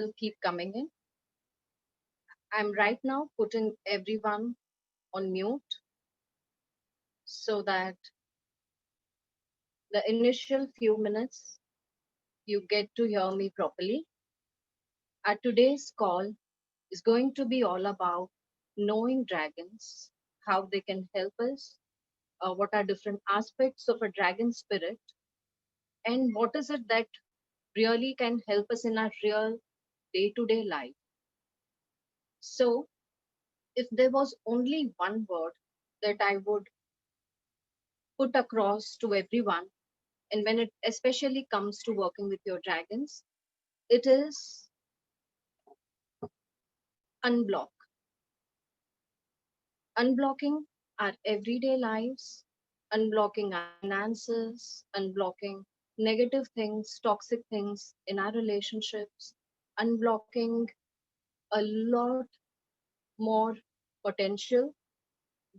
will keep coming in. I'm right now putting everyone on mute so that the initial few minutes you get to hear me properly. Our today's call is going to be all about knowing dragons, how they can help us, what are different aspects of a dragon spirit, and what is it that really can help us in our real day to day life. So, if there was only one word that I would put across to everyone, and when it especially comes to working with your dragons, it is unblock. Unblocking our everyday lives, unblocking our finances, unblocking negative things, toxic things in our relationships, unblocking a lot more potential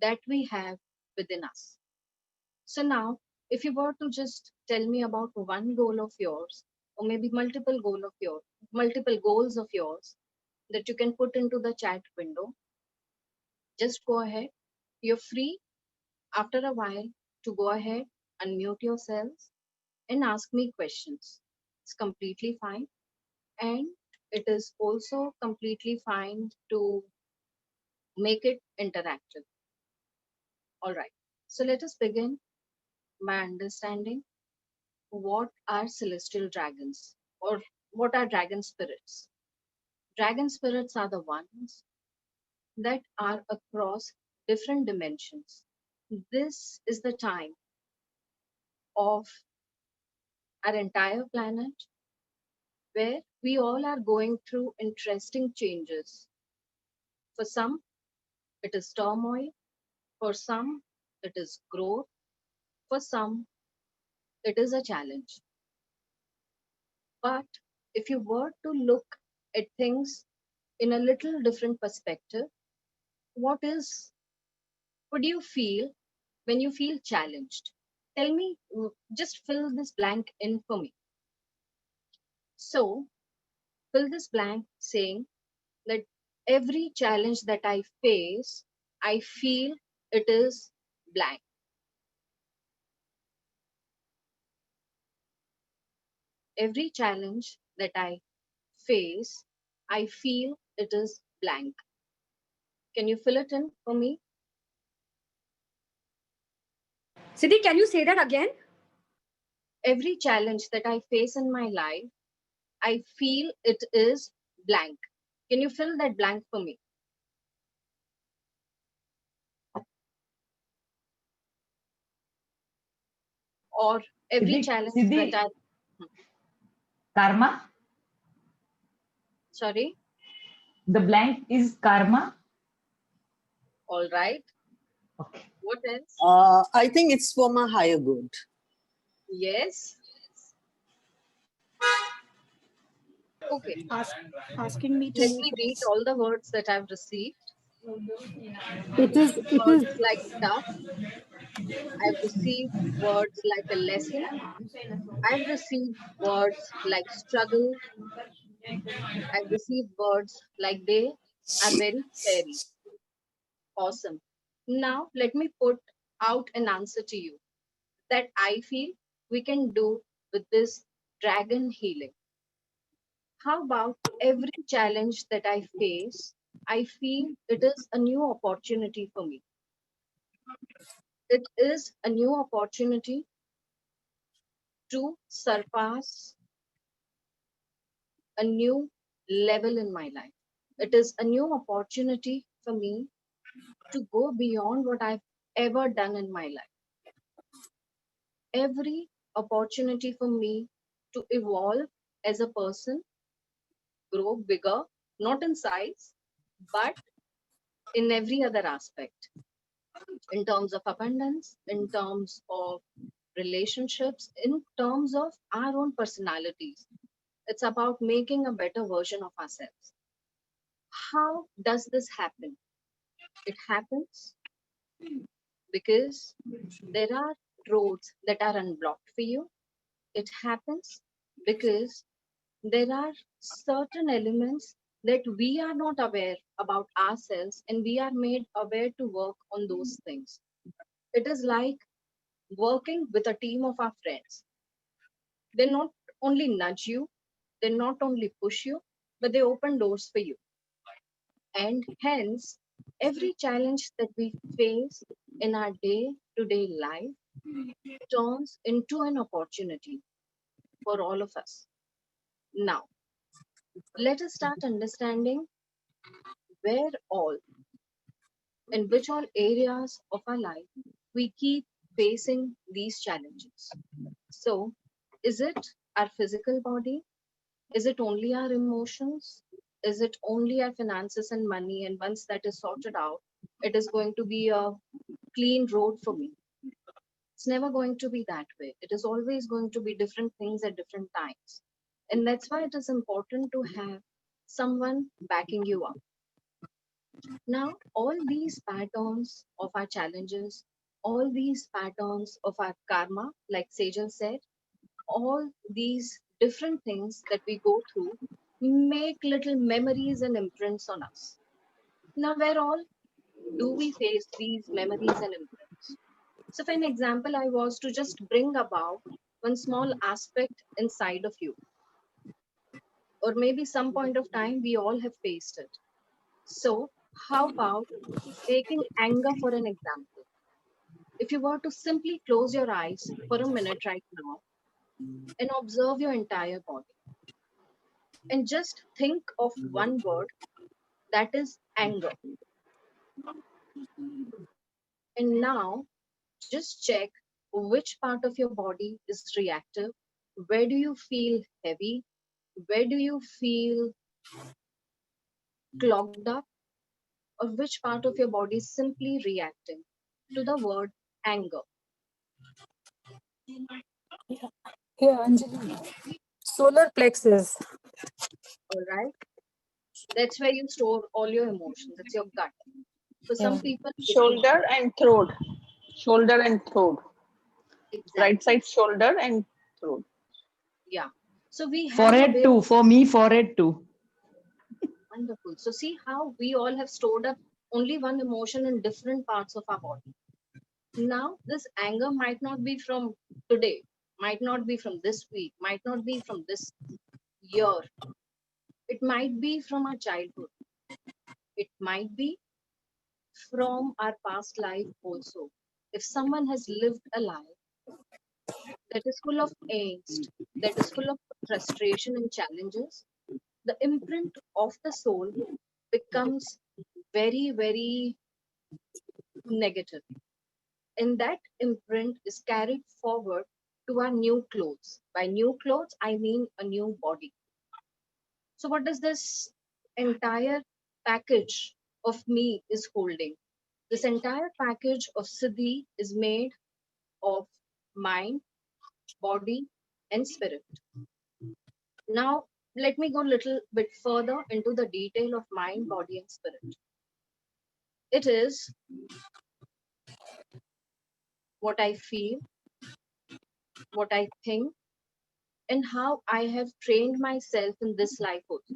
that we have within us. So now, if you were to just tell me about one goal of yours, or maybe multiple goals of yours that you can put into the chat window, just go ahead. You're free after a while to go ahead, unmute yourselves, and ask me questions. It's completely fine. And it is also completely fine to make it interactive. All right. So let us begin by understanding what are celestial dragons or what are dragon spirits. Dragon spirits are the ones that are across different dimensions. This is the time of our entire planet where we all are going through interesting changes. For some, it is turmoil. For some, it is growth. For some, it is a challenge. But if you were to look at things in a little different perspective, what do you feel when you feel challenged? Tell me, just fill this blank in for me. So, fill this blank saying that every challenge that I face, I feel it is blank. Every challenge that I face, I feel it is blank. Can you fill it in for me? Siddhi, can you say that again? Every challenge that I face in my life, I feel it is blank. Can you fill that blank for me? Or every challenge that I... Karma? Sorry? The blank is karma? All right. Okay. What else? I think it's for my higher good. Yes. Okay. Asking me to Let me read all the words that I've received. It is Words like tough. I've received words like a lesson. I've received words like struggle. I've received words like they are very scary. Awesome. Now let me put out an answer to you that I feel we can do with this dragon healing. How about every challenge that I face, I feel it is a new opportunity for me. It is a new opportunity to surpass a new level in my life. It is a new opportunity for me to go beyond what I've ever done in my life. Every opportunity for me to evolve as a person, grow bigger, not in size, but in every other aspect, in terms of abundance, in terms of relationships, in terms of our own personalities. It's about making a better version of ourselves. How does this happen? It happens because there are roads that are unblocked for you. It happens because there are certain elements that we are not aware about ourselves, and we are made aware to work on those things. It is like working with a team of our friends. They not only nudge you, they not only push you, but they open doors for you. And hence, every challenge that we face in our day to day life turns into an opportunity for all of us. Now, let us start understanding where all, in which all areas of our life we keep facing these challenges. So, is it our physical body? Is it only our emotions? Is it only our finances and money? And once that is sorted out, it is going to be a clean road for me. It's never going to be that way. It is always going to be different things at different times. And that's why it is important to have someone backing you up. Now, all these patterns of our challenges, all these patterns of our karma, like Sejal said, all these different things that we go through make little memories and imprints on us. Now, where all do we face these memories and imprints? So, for an example, I was to just bring about one small aspect inside of you, or maybe some point of time we all have faced it. So, how about taking anger for an example? If you were to simply close your eyes for a minute right now and observe your entire body and just think of one word, that is anger. And now just check which part of your body is reactive. Where do you feel heavy? Where do you feel clogged up? Or which part of your body is simply reacting to the word anger? Here, Anjali. Solar plexus. All right. That's where you store all your emotions. It's your gut. For Yeah. some people, it's the heart. Shoulder and throat. Shoulder and throat. Right Exactly. side shoulder and throat. Yeah. So we have a Forehead way of too. For me, forehead too. wonderful. So see how we all have stored up only one emotion in different parts of our body. Now, this anger might not be from today, might not be from this week, might not be from this year. It might be from our childhood. It might be from our past life also. If someone has lived a life that is full of angst, that is full of frustration and challenges, the imprint of the soul becomes very, very negative. And that imprint is carried forward to our new clothes. By new clothes, I mean a new body. So, what does this entire package of me is holding? This entire package of Siddhi is made of mind, body, and spirit. Now, let me go a little bit further into the detail of mind, body, and spirit. It is what I feel, what I think, and how I have trained myself in this life also.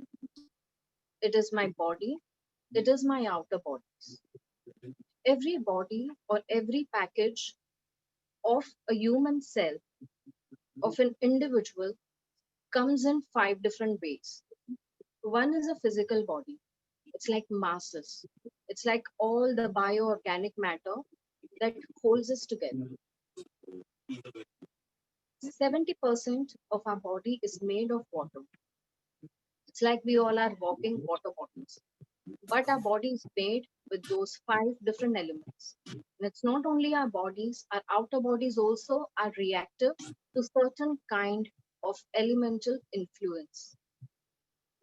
It is my body, it is my outer bodies. Every body or every package of a human cell, of an individual, comes in five different ways. One is a physical body, it's like masses, it's like all the bioorganic matter that holds us together. 70% of our body is made of water. It's like we all are walking water bottles. But our body is made with those five different elements. And it's not only our bodies, our outer bodies also are reactive to certain kind of elemental influence.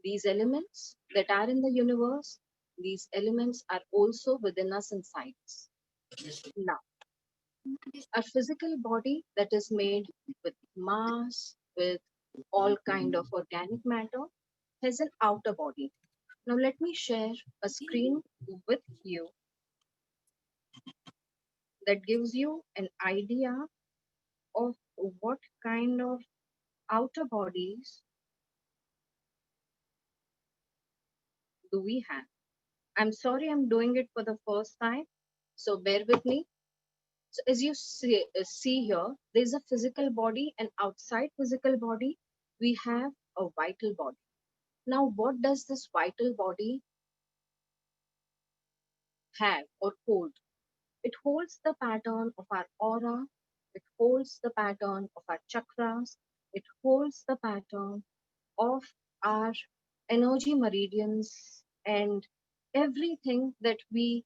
These elements that are in the universe, these elements are also within us inside us. Now, our physical body that is made with mass, with all kind of organic matter, has an outer body. Now let me share a screen with you that gives you an idea of what kind of outer bodies do we have? I'm sorry, I'm doing it for the first time, so bear with me. So as you see here, there's a physical body, and outside physical body, we have a vital body. Now, what does this vital body have or hold? It holds the pattern of our aura, it holds the pattern of our chakras, it holds the pattern of our energy meridians and everything that we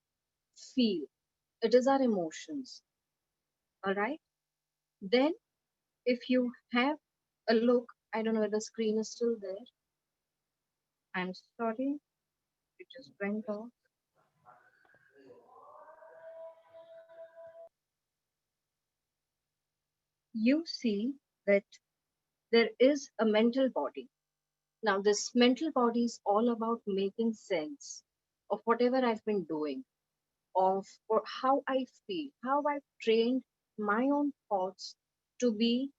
feel. It is our emotions. All right. Then, if you have a look, I don't know whether the screen is still there. I'm sorry, it just went off. You see that there is a mental body. Now, this mental body is all about making sense of whatever I've been doing, of or how I feel, how I've trained my own thoughts to be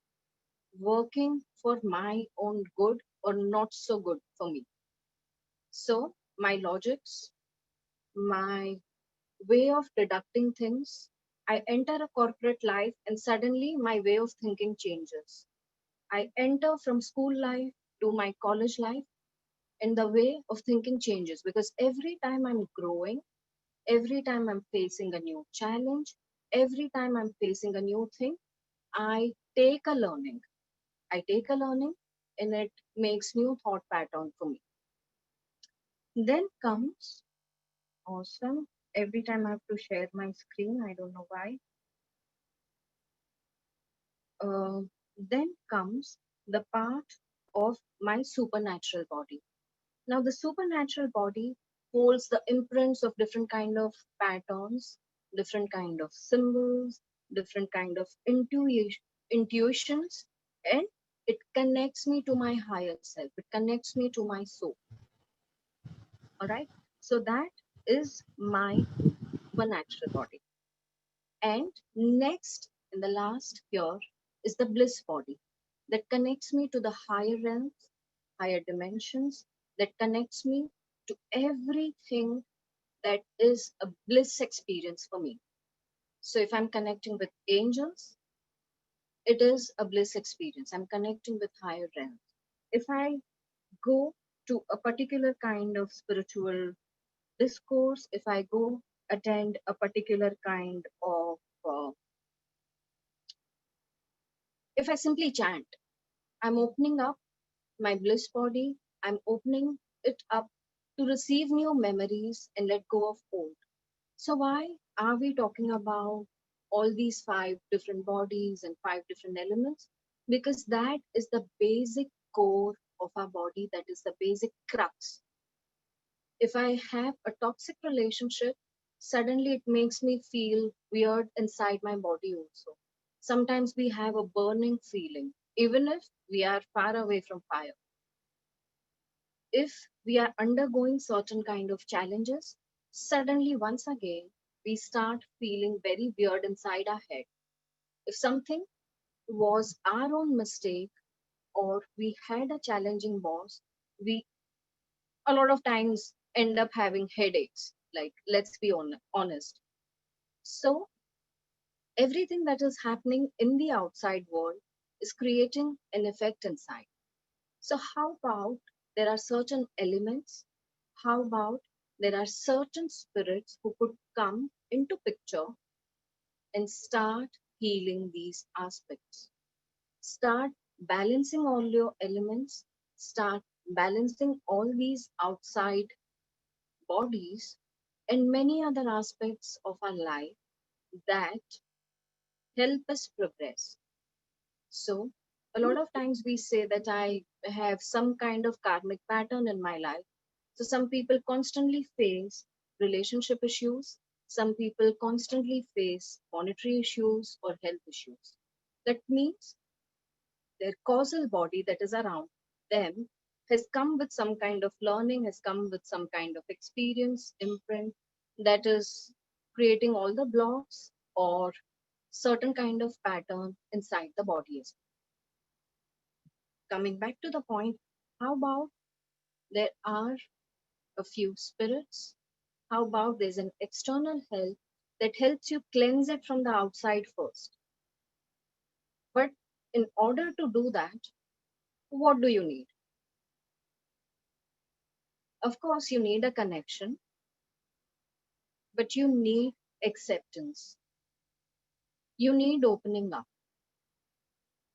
working for my own good or not so good for me. So, my logics, my way of deducting things, I enter a corporate life and suddenly my way of thinking changes. I enter from school life to my college life and the way of thinking changes because every time I'm growing, every time I'm facing a new challenge, every time I'm facing a new thing, I take a learning. I take a learning and it makes new thought pattern for me. Then comes awesome. Every time I have to share my screen, I don't know why. Uh, then comes the part of my supernatural body. Now, the supernatural body holds the imprints of different kind of patterns, different kind of symbols, different kind of intuitions, and it connects me to my higher self. It connects me to my soul. All right. So that is my supernatural body. And next, in the last here, is the bliss body that connects me to the higher realms, higher dimensions, that connects me to everything that is a bliss experience for me. So if I'm connecting with angels, it is a bliss experience. I'm connecting with higher realms. If I go to a particular kind of spiritual discourse, if I go attend a particular kind of if I simply chant, I'm opening up my bliss body, I'm opening it up to receive new memories and let go of old. So, why are we talking about all these five different bodies and five different elements? Because that is the basic core of our body, that is the basic crux. If I have a toxic relationship, suddenly it makes me feel weird inside my body also. Sometimes we have a burning feeling, even if we are far away from fire. If we are undergoing certain kind of challenges, suddenly once again we start feeling very weird inside our head. If something was our own mistake or we had a challenging boss, we a lot of times end up having headaches. Like, let's be honest. So, everything that is happening in the outside world is creating an effect inside. So, how about there are certain elements? How about there are certain spirits who could come into picture and start healing these aspects? Start balancing all your elements, start balancing all these outside bodies and many other aspects of our life that help us progress. So, a lot of times we say that I have some kind of karmic pattern in my life. So, some people constantly face relationship issues, some people constantly face monetary issues or health issues. That means their causal body that is around them has come with some kind of learning, has come with some kind of experience, imprint that is creating all the blocks or certain kind of pattern inside the body as well. Coming back to the point, how about there are a few spirits? How about there's an external help that helps you cleanse it from the outside first? But in order to do that, what do you need? Of course, you need a connection, but you need acceptance. You need opening up.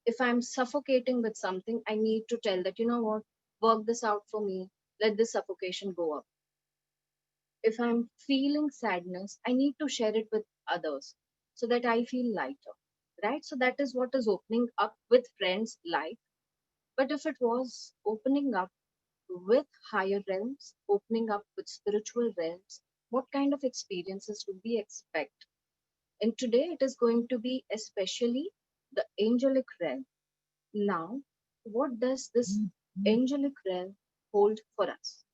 If I'm suffocating with something, I need to tell that, you know what, work this out for me, let this suffocation go up. If I'm feeling sadness, I need to share it with others so that I feel lighter, right? So that is what is opening up with friends like. But if it was opening up with higher realms, opening up with spiritual realms, what kind of experiences would we expect? And today it is going to be especially the angelic realm. Now, what does this angelic realm hold for us?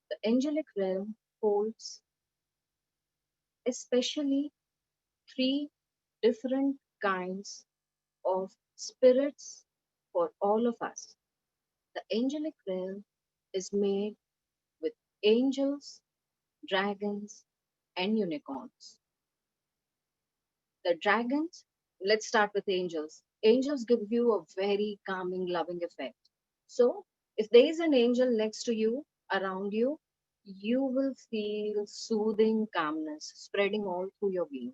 The angelic realm holds especially three different kinds of spirits for all of us. The angelic realm is made with angels, dragons, and unicorns. The dragons, let's start with angels. Angels give you a very calming, loving effect. So, if there is an angel next to you, around you, you will feel soothing calmness spreading all through your being.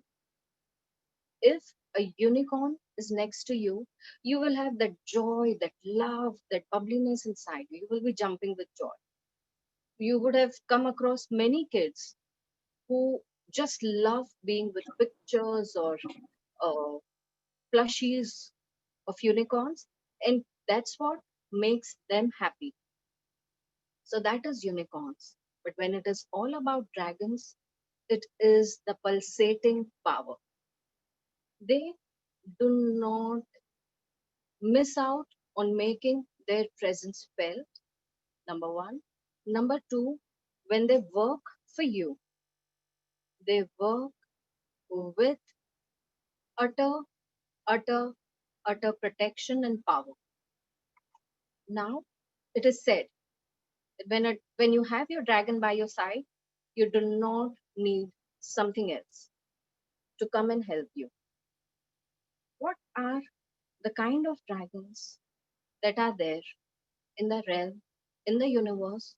If a unicorn is next to you, you will have that joy, that love, that bubbliness inside you. You will be jumping with joy. You would have come across many kids who just love being with pictures or uh, plushies of unicorns, and that's what makes them happy. So that is unicorns. But when it is all about dragons, it is the pulsating power. They do not miss out on making their presence felt, number one. Number two, when they work for you, they work with utter, utter, utter protection and power. Now, it is said that when you have your dragon by your side, you do not need something else to come and help you. What are the kind of dragons that are there in the realm, in the universe,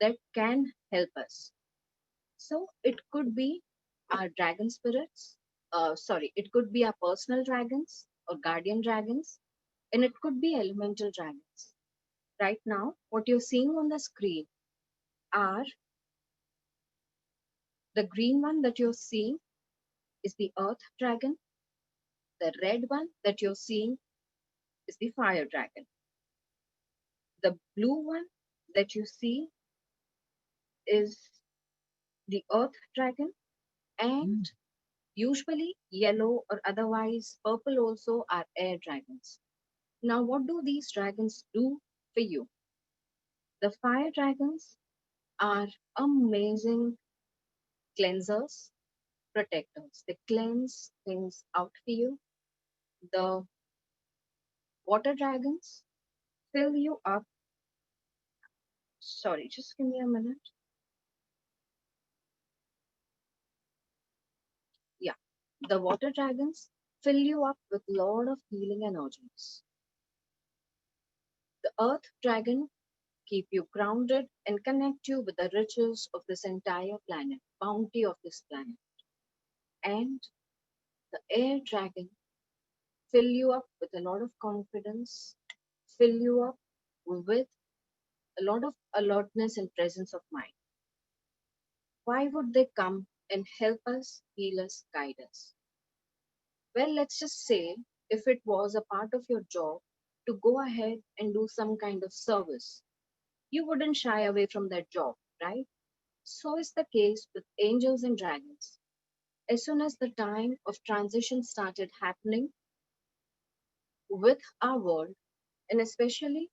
that can help us? So it could be our dragon spirits, sorry, it could be our personal dragons or guardian dragons, and it could be elemental dragons. Right now, what you're seeing on the screen are the green one that you're seeing is the earth dragon, the red one that you're seeing is the fire dragon, the blue one that you see is the earth dragon, and usually yellow or otherwise purple also are air dragons. Now, what do these dragons do for you? The fire dragons are amazing cleansers, protectors. They cleanse things out for you. The water dragons fill you up. Sorry, just give me a minute. Yeah. The water dragons fill you up with a lot of healing energies. The earth dragon keep you grounded and connect you with the riches of this entire planet, bounty of this planet. And the air dragon fill you up with a lot of confidence, fill you up with a lot of alertness and presence of mind. Why would they come and help us, heal us, guide us? Well, let's just say if it was a part of your job to go ahead and do some kind of service, you wouldn't shy away from that job, right? So is the case with angels and dragons. As soon as the time of transition started happening with our world, and especially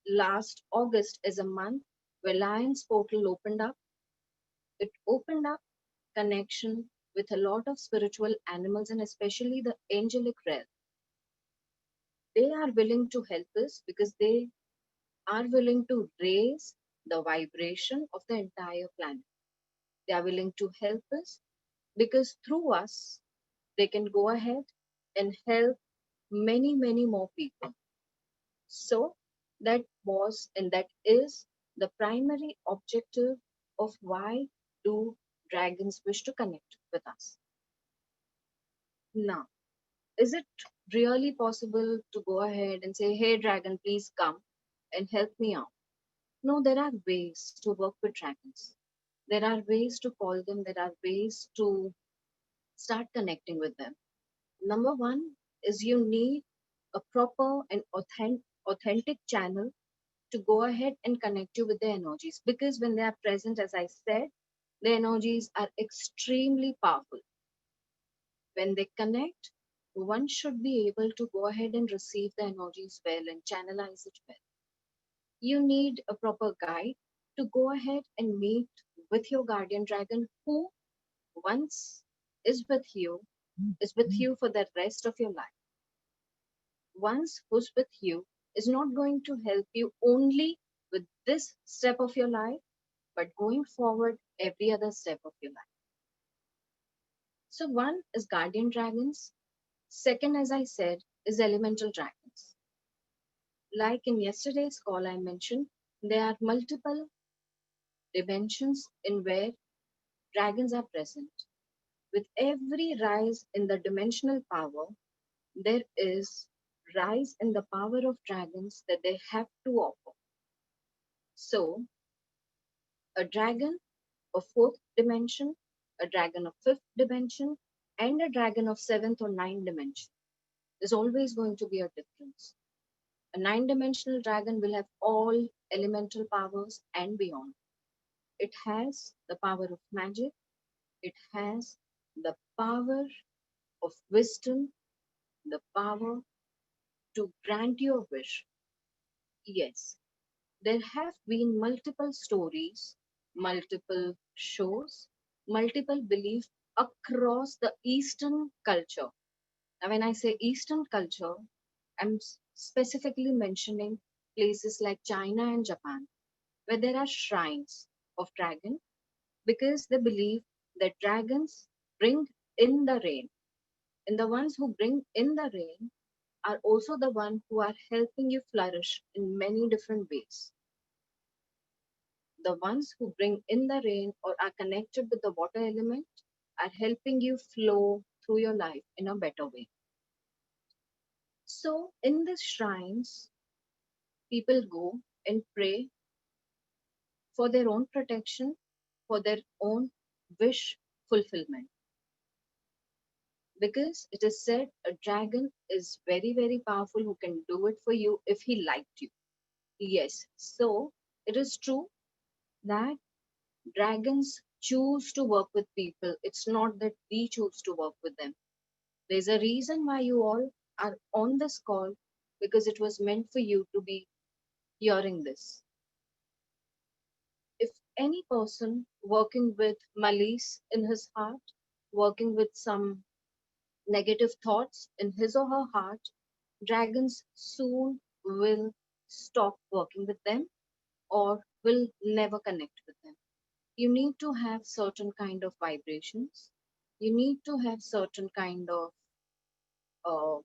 last August is a month where Lion's portal opened up. It opened up connection with a lot of spiritual animals and especially the angelic realm. They are willing to help us because they are willing to raise the vibration of the entire planet. They are willing to help us because through us, they can go ahead and help many, many more people. So that was and that is the primary objective of why do dragons wish to connect with us. Now, is it really possible to go ahead and say, hey, dragon, please come and help me out? No, there are ways to work with dragons. There are ways to call them, there are ways to start connecting with them. Number one is you need a proper and authentic channel to go ahead and connect you with the energies, because when they are present, as I said, the energies are extremely powerful. When they connect, one should be able to go ahead and receive the energies well and channelize it well. You need a proper guide to go ahead and meet with your guardian dragon, who once is with you, is with you for the rest of your life. Once who's with you is not going to help you only with this step of your life, but going forward every other step of your life. So, one is guardian dragons. Second, as I said, is elemental dragons. Like in yesterday's call, I mentioned there are multiple dimensions in where dragons are present. With every rise in the dimensional power, there is rise in the power of dragons that they have to offer. So, a dragon of fourth dimension, a dragon of fifth dimension, and a dragon of seventh or ninth dimension. There's always going to be a difference. A nine-dimensional dragon will have all elemental powers and beyond. It has the power of magic, it has the power of wisdom, the power to grant you a wish. Yes, there have been multiple stories, multiple shows, multiple beliefs across the Eastern culture. Now, when I say Eastern culture, I'm specifically mentioning places like China and Japan, where there are shrines of dragon, because they believe that dragons bring in the rain. And the ones who bring in the rain are also the ones who are helping you flourish in many different ways. The ones who bring in the rain or are connected with the water element are helping you flow through your life in a better way. So, in these shrines, people go and pray for their own protection, for their own wish fulfillment. Because it is said a dragon is very, very powerful who can do it for you if he liked you. Yes, so it is true that dragons choose to work with people. It's not that we choose to work with them. There's a reason why you all are on this call, because it was meant for you to be hearing this. If any person working with malice in his heart, working with some negative thoughts in his or her heart, dragons soon will stop working with them or will never connect with them. You need to have certain kind of vibrations. You need to have certain kind of uh,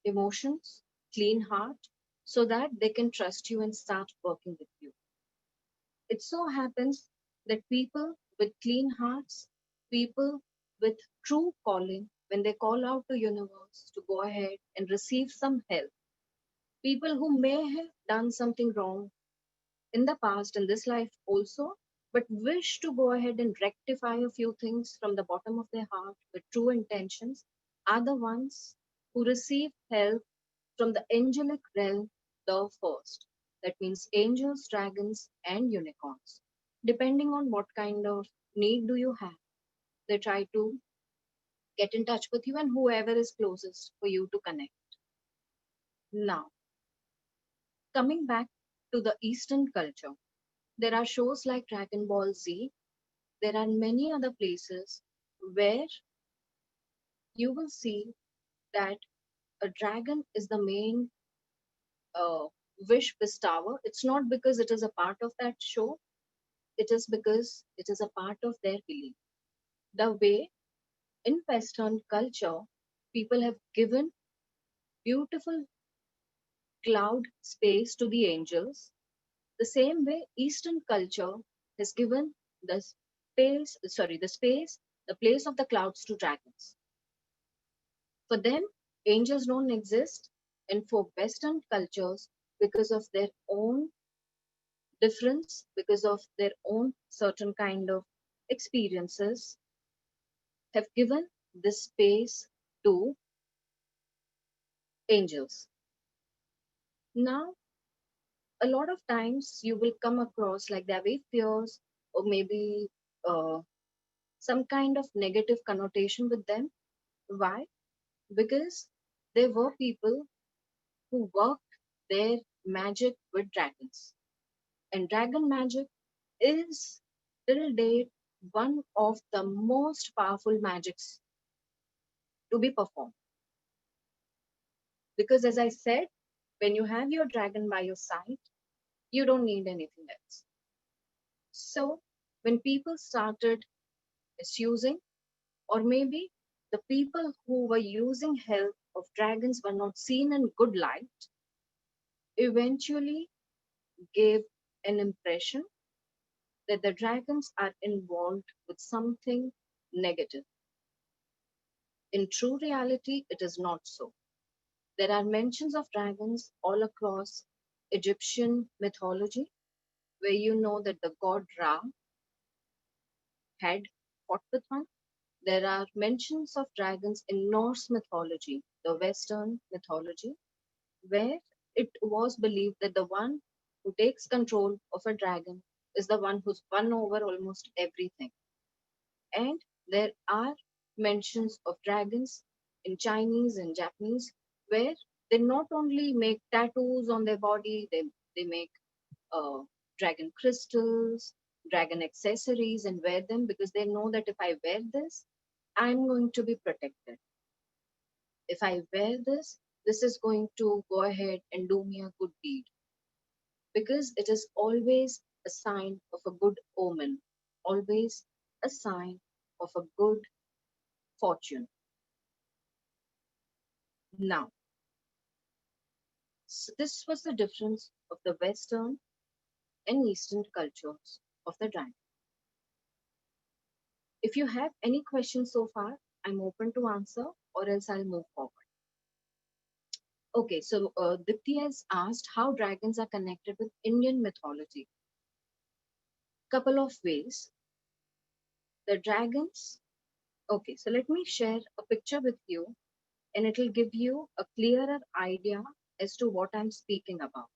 emotions, clean heart, so that they can trust you and start working with you. It so happens that people with clean hearts, people with true calling, when they call out to universe to go ahead and receive some help, people who may have done something wrong in the past, in this life also, but wish to go ahead and rectify a few things from the bottom of their heart with true intentions, are the ones who receive help from the angelic realm the first. That means angels, dragons, and unicorns. Depending on what kind of need do you have, they try to get in touch with you and whoever is closest for you to connect. Now, coming back to the Eastern culture, there are shows like Dragon Ball Z. There are many other places where you will see that a dragon is the main wish bestower, it's not because it is a part of that show, it is because it is a part of their belief. The way in Western culture, people have given beautiful cloud space to the angels, the same way Eastern culture has given the place of the clouds to dragons. For them, angels don't exist, and for Western cultures, because of their own difference, because of their own certain kind of experiences, have given this space to angels. Now, a lot of times you will come across like there be fears or maybe uh, some kind of negative connotation with them. Why? Because there were people who worked their magic with dragons. And dragon magic is till date one of the most powerful magics to be performed. Because as I said, when you have your dragon by your side, you don't need anything else. So when people started misusing, or maybe the people who were using help of dragons were not seen in good light, eventually gave an impression that the dragons are involved with something negative. In true reality, it is not so. There are mentions of dragons all across Egyptian mythology, where you know that the god Ra had fought with one. There are mentions of dragons in Norse mythology, the Western mythology, where it was believed that the one who takes control of a dragon is the one who's won over almost everything. And there are mentions of dragons in Chinese and Japanese where they not only make tattoos on their body, they make uh, dragon crystals, dragon accessories, and wear them because they know that if I wear this, I'm going to be protected. If I wear this is going to go ahead and do me a good deed because it is always a sign of a good omen, always a sign of a good fortune. Now, so this was the difference of the Western and Eastern cultures of the dragon. If you have any questions so far, I'm open to answer or else I'll move forward. Okay, so Dipti has asked how dragons are connected with Indian mythology. Couple of ways. The dragons. Okay, so let me share a picture with you and it will give you a clearer idea as to what I'm speaking about.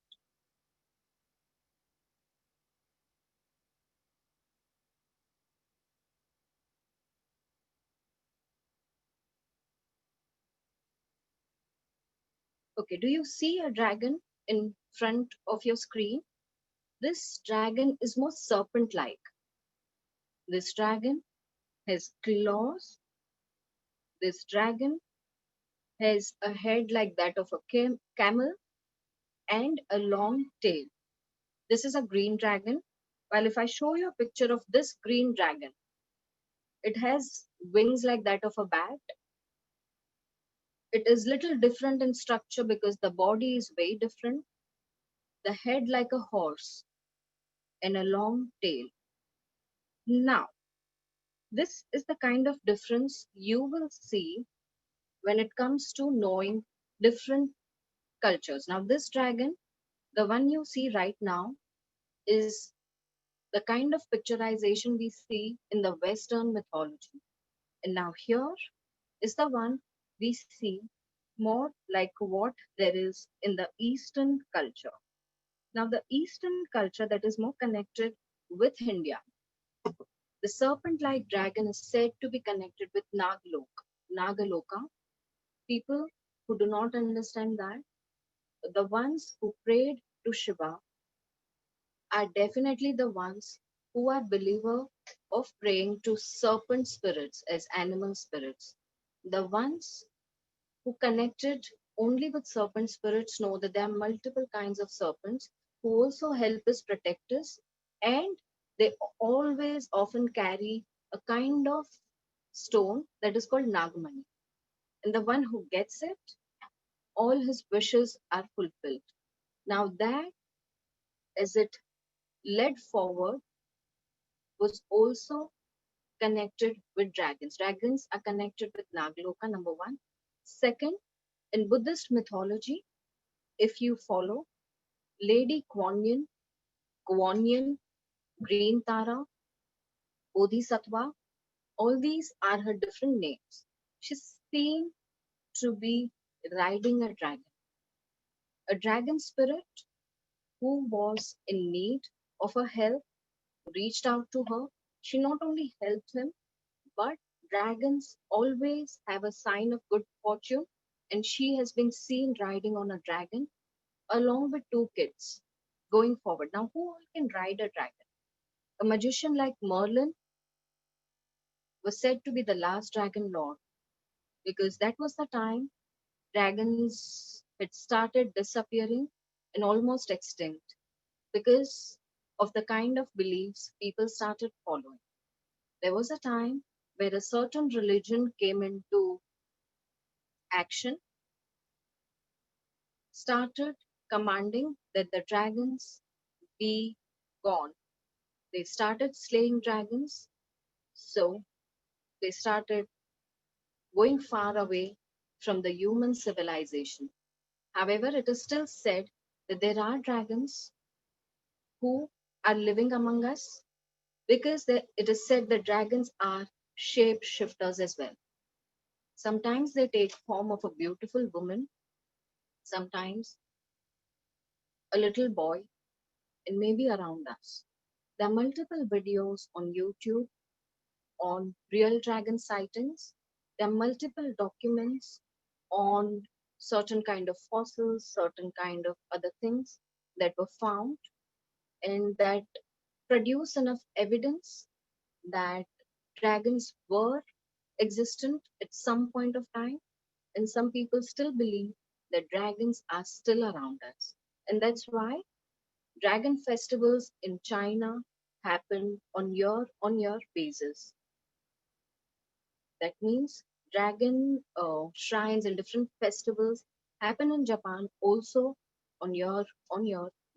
Okay, do you see a dragon in front of your screen? This dragon is more serpent like. This dragon has claws. This dragon has a head like that of a camel and a long tail. This is a green dragon. While if I show you a picture of this green dragon, it has wings like that of a bat. It is little different in structure because the body is very different. The head like a horse and a long tail. Now, this is the kind of difference you will see when it comes to knowing different cultures. Now, this dragon, the one you see right now, is the kind of picturization we see in the Western mythology. And now, here is the one we see more like what there is in the Eastern culture. Now, the Eastern culture that is more connected with India, the serpent like dragon is said to be connected with Nagaloka. People who do not understand that, the ones who prayed to Shiva are definitely the ones who are believer of praying to serpent spirits as animal spirits. The ones who connected only with serpent spirits know that there are multiple kinds of serpents who also help us protect us, and they always often carry a kind of stone that is called Nagamani. And the one who gets it, all his wishes are fulfilled. Now, that, as it led forward, was also connected with dragons. Dragons are connected with Nagloka, number one. Second, in Buddhist mythology, if you follow Lady Kuan Yin, Green Tara, Bodhisattva, all these are her different names. She's seen to be riding a dragon spirit who was in need of her help, reached out to her. She not only helped him, but dragons always have a sign of good fortune, and she has been seen riding on a dragon along with two kids going forward. Now, who all can ride a dragon? A magician like Merlin was said to be the last dragon lord because that was the time dragons had started disappearing and almost extinct because of the kind of beliefs people started following. There was a time where a certain religion came into action, started commanding that the dragons be gone. They started slaying dragons, so they started going far away from the human civilization. However, it is still said that there are dragons who are living among us because it is said that dragons are shape shifters as well. Sometimes they take form of a beautiful woman, sometimes a little boy, and maybe around us. There are multiple videos on YouTube on real dragon sightings. There are multiple documents on certain kind of fossils, certain kind of other things that were found and that produce enough evidence that dragons were existent at some point of time, and some people still believe that dragons are still around us. And that's why dragon festivals in China happen on year basis. That means dragon shrines and different festivals happen in Japan also on year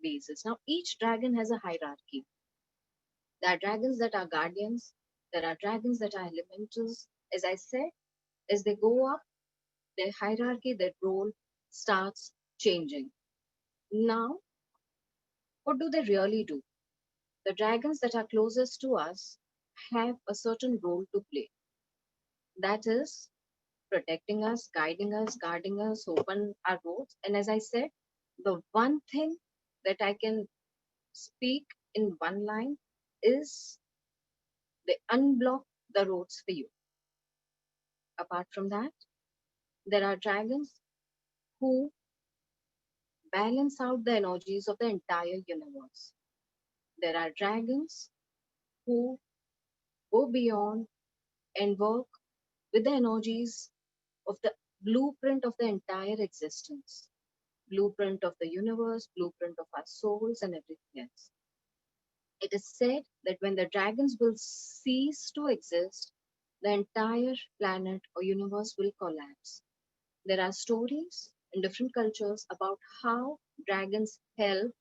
basis. Now each dragon has a hierarchy. There are dragons that are guardians. There are dragons that are elementals. As I said, as they go up, their hierarchy, their role starts changing. Now, what do they really do? The dragons that are closest to us have a certain role to play. That is protecting us, guiding us, guarding us, open our roads. And as I said, the one thing that I can speak in one line is they unblock the roads for you. Apart from that, there are dragons who balance out the energies of the entire universe. There are dragons who go beyond and work with the energies of the blueprint of the entire existence, blueprint of the universe, blueprint of our souls, and everything else. It is said that when the dragons will cease to exist, the entire planet or universe will collapse. There are stories in different cultures about how dragons help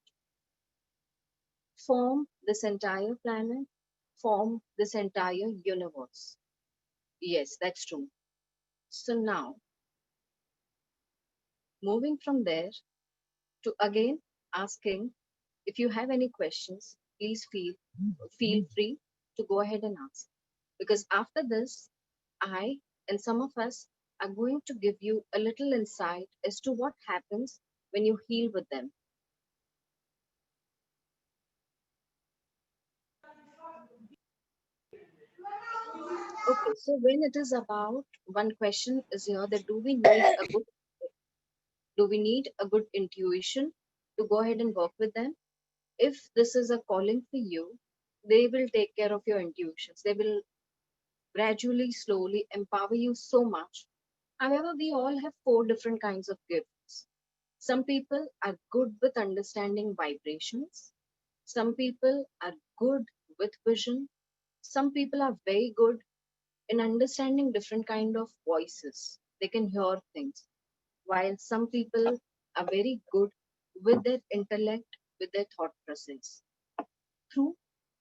form this entire planet, form this entire universe. Yes, that's true. So now, moving from there to again asking if you have any questions, please feel free to go ahead and ask. Because after this, I and some of us are going to give you a little insight as to what happens when you heal with them. Okay, so when it is about one question is here that do we need a good intuition to go ahead and work with them? If this is a calling for you, they will take care of your intuitions. They will gradually, slowly empower you so much However, we all have four different kinds of gifts. Some people are good with understanding vibrations. Some people are good with vision. Some people are very good in understanding different kind of voices. They can hear things. While some people are very good with their intellect, with their thought process. Through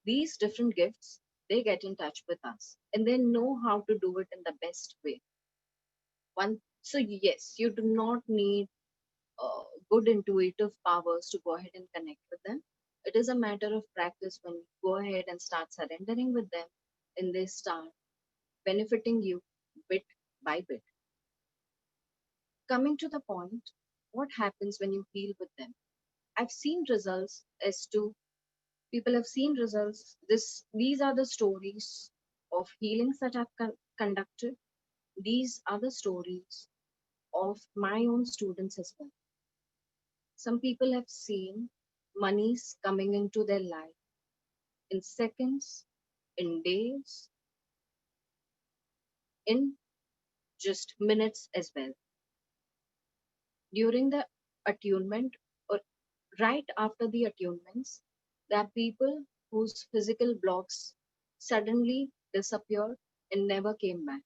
these different gifts, they get in touch with us and they know how to do it in the best way. So yes, you do not need good intuitive powers to go ahead and connect with them. It is a matter of practice when you go ahead and start surrendering with them and they start benefiting you bit by bit. Coming to the point, what happens when you heal with them? I've seen results as to people have seen results. These are the stories of healings that I've conducted. These are the stories of my own students as well. Some people have seen monies coming into their life in seconds, in days, in just minutes as well. During the attunement or right after the attunements, there are people whose physical blocks suddenly disappeared and never came back.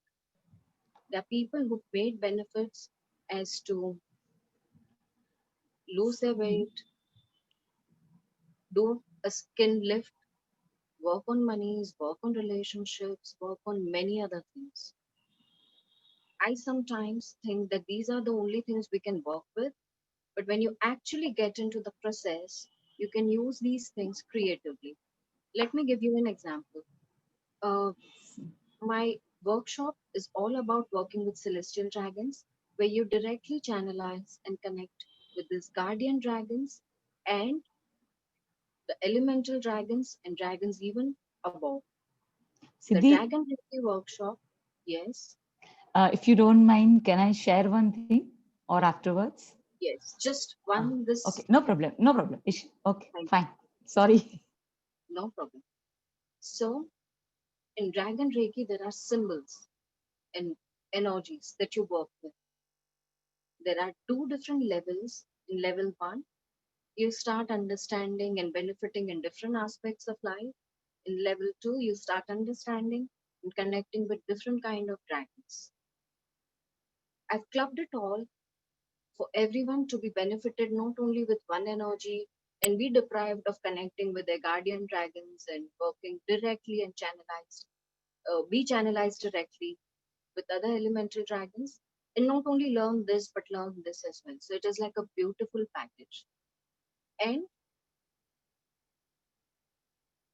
There are people who made benefits as to lose their weight, do a skin lift, work on monies, work on relationships, work on many other things. I sometimes think that these are the only things we can work with, but when you actually get into the process, you can use these things creatively. Let me give you an example. Uh, my workshop is all about working with celestial dragons, where you directly channelize and connect with these guardian dragons and the elemental dragons and dragons even above. The Siddhi, Dragon Reiki workshop, yes, if you don't mind, can I share one thing or afterwards? yes, just Ah, one okay, this, no problem, no problem. Okay, thank fine. Sorry. you, no problem. So, in Dragon Reiki, there are symbols and energies that you work with. There are two different levels. In level one, you start understanding and benefiting in different aspects of life. In level two, you start understanding and connecting with different kind of dragons. I've clubbed it all for everyone to be benefited not only with one energy and be deprived of connecting with their guardian dragons and working directly and be channelized directly with other elemental dragons, and not only learn this but learn this as well. So it is like a beautiful package. And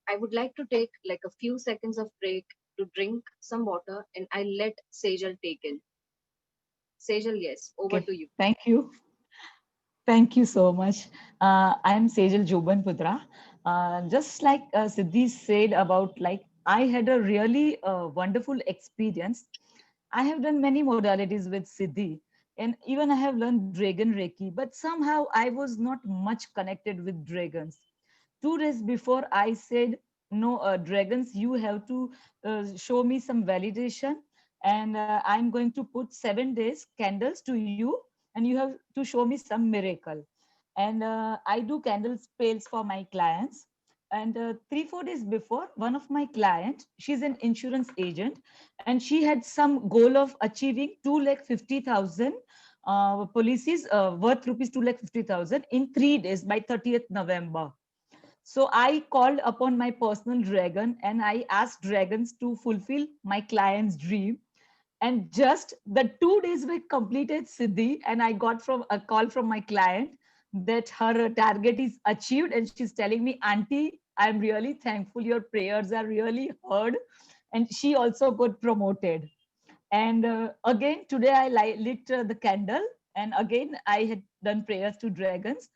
I would like to take like a few seconds of break to drink some water, and I let Sejal take in. Sejal, yes, over Okay, to you. thank you. Thank you so much. I am Sejal Jobanputra. Just like Siddhi said about like I had a really wonderful experience. I have done many modalities with Siddhi, and even I have learned Dragon Reiki, but somehow I was not much connected with dragons. 2 days before, I said, no, dragons, you have to show me some validation, and I'm going to put 7 days candles to you, and you have to show me some miracle. And I do candle spells for my clients. And 3 4 days before, one of my client, she's an insurance agent, and she had some goal of achieving 2,50,000 policies worth rupees 2,50,000 in 3 days by 30th November. So I called upon my personal dragon and I asked dragons to fulfill my client's dream. And just the 2 days were completed, Siddhi, and I got from a call from my client that her target is achieved, and she's telling me, Auntie, I'm really thankful. Your prayers are really heard. And she also got promoted. And again, today I lit the candle, and again I had done prayers to dragons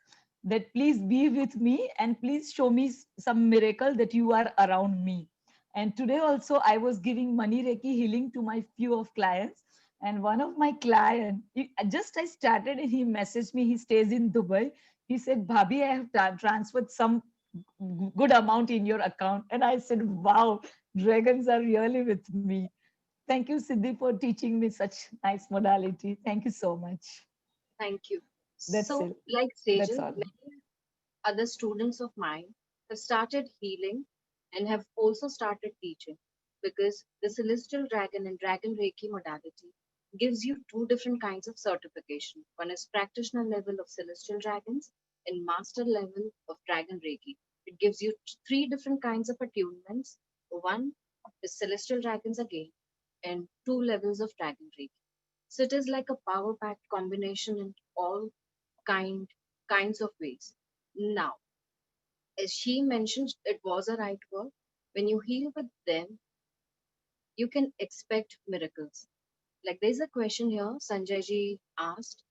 that please be with me and please show me some miracle that you are around me. And today also I was giving money Reiki healing to my few of clients. And one of my client, just I started and he messaged me. He stays in Dubai. He said, "Bhabhi, I have transferred some good amount in your account." And I said, "Wow, dragons are really with me." Thank you, Siddhi, for teaching me such nice modality. Thank you so much. Thank you. That's So, it. like That's Sejal, all. many other students of mine have started healing and have also started teaching because the Celestial Dragon and Dragon Reiki modality gives you two different kinds of certification. One is practitioner level of Celestial Dragons and master level of Dragon Reiki. It gives you three different kinds of attunements. One is Celestial Dragons again, and two levels of Dragon Reiki. So it is like a power packed combination in all kind kinds of ways. Now, as she mentioned, it was a right word. When you heal with them, you can expect miracles. Like there's a question here, Sanjay ji asked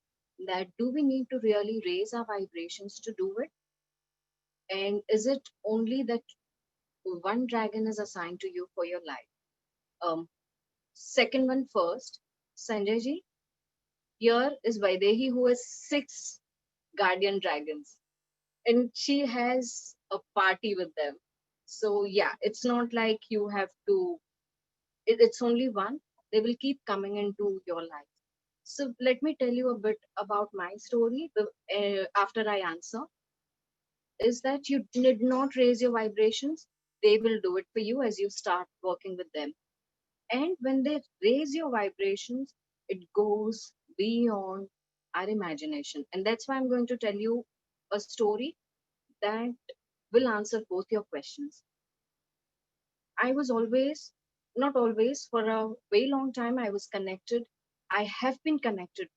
that do we need to really raise our vibrations to do it? And is it only that one dragon is assigned to you for your life? Um, Second one first, Sanjay ji, here is Vaidehi who has six guardian dragons and she has a party with them. So yeah, it's not like you have to. It's only one. They will keep coming into your life. So let me tell you a bit about my story. After I answer, is that you did not raise your vibrations. They will do it for you as you start working with them. And when they raise your vibrations, it goes beyond our imagination. And that's why I'm going to tell you a story that will answer both your questions. I was always, not always, for a very long time, I was connected. I have been connected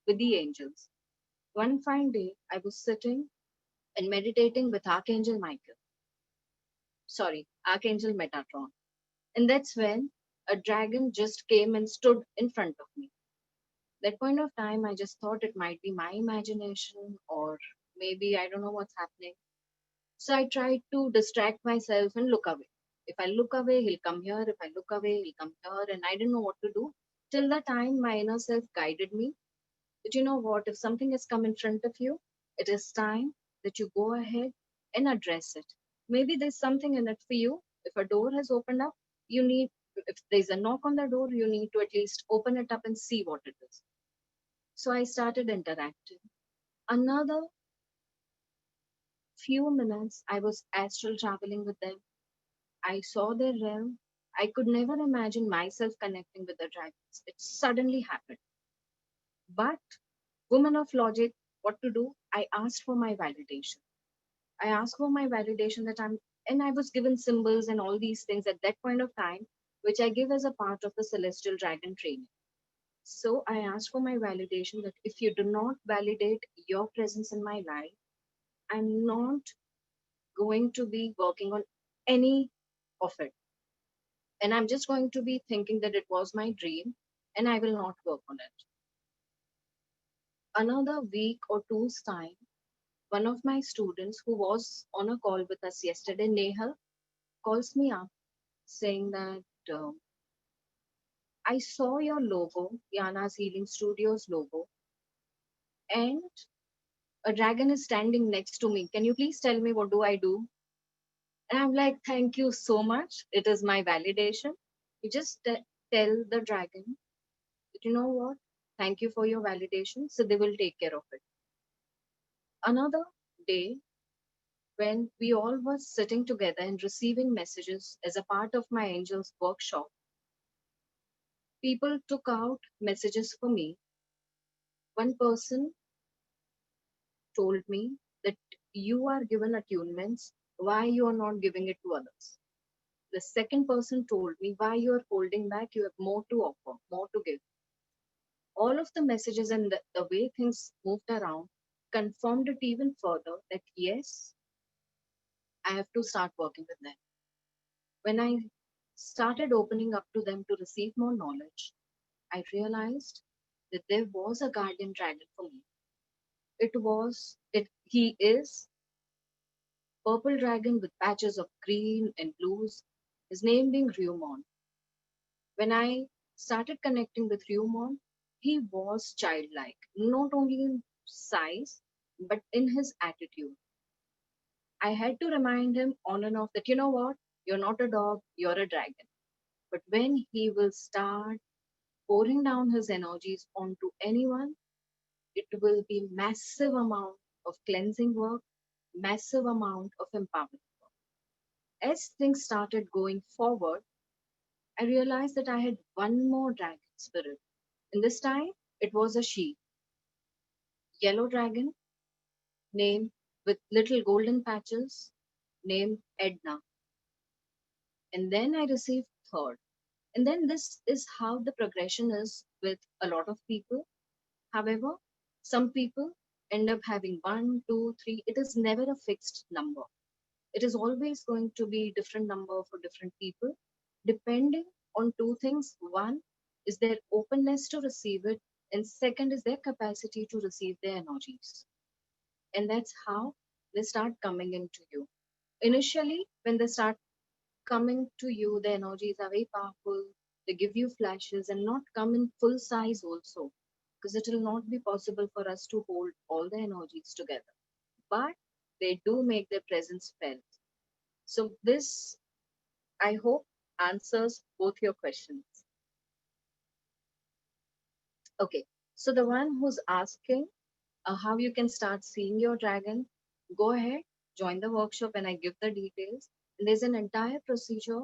with the angels. One fine day, I was sitting and meditating with Archangel Michael, sorry, Archangel Metatron. And that's when a dragon just came and stood in front of me. That point of time, I just thought it might be my imagination or maybe I don't know what's happening. So I tried to distract myself and look away. If I look away, he'll come here. If I look away, he'll come here. And I didn't know what to do. Till the time my inner self guided me. But you know what? If something has come in front of you, it is time that you go ahead and address it. Maybe there's something in it for you. If a door has opened up, you need, if there's a knock on the door, you need to at least open it up and see what it is. So I started interacting. Another few minutes, I was astral traveling with them. I saw their realm. I could never imagine myself connecting with the dragons. It suddenly happened. But, woman of logic, what to do? I asked for my validation. I asked for my validation that and I was given symbols and all these things at that point of time, which I give as a part of the celestial dragon training. So I asked for my validation that if you do not validate your presence in my life, I'm not going to be working on any of it. And I'm just going to be thinking that it was my dream and I will not work on it. Another week or two's time, one of my students who was on a call with us yesterday, Nehal, calls me up saying that I saw your logo, Yana's Healing Studios logo, and a dragon is standing next to me. Can you please tell me what do I do? And I'm like, thank you so much. It is my validation. You just tell the dragon, you know what? Thank you for your validation. So they will take care of it. Another day, when we all were sitting together and receiving messages as a part of my angels workshop, people took out messages for me. One person told me that you are given attunements, why you are not giving it to others. The second person told me why you are holding back, you have more to offer, more to give. All of the messages and the way things moved around confirmed it even further that yes, I have to start working with them. When I started opening up to them to receive more knowledge, I realized that there was a guardian dragon for me. He is purple dragon with patches of green and blues, his name being Ryumon. When I started connecting with Ryumon, he was childlike, not only in size, but in his attitude. I had to remind him on and off that, you know what, you're not a dog, you're a dragon. But when he will start pouring down his energies onto anyone, it will be massive amount of cleansing work, massive amount of empowerment. As things started going forward, I realized that I had one more dragon spirit. And this time it was a she, yellow dragon, named with little golden patches, named Edna. And then I received third. And then this is how the progression is with a lot of people. However, some people end up having one, two, three. It is never a fixed number. It is always going to be different number for different people, depending on two things. One is their openness to receive it, and second is their capacity to receive their energies. And that's how they start coming into you. Initially, when they start coming to you, the energies are very powerful. They give you flashes and not come in full size also, because it will not be possible for us to hold all the energies together. But they do make their presence felt. So this, I hope, answers both your questions. Okay. So the one who's asking how you can start seeing your dragon, go ahead, join the workshop, and I give the details. And there's an entire procedure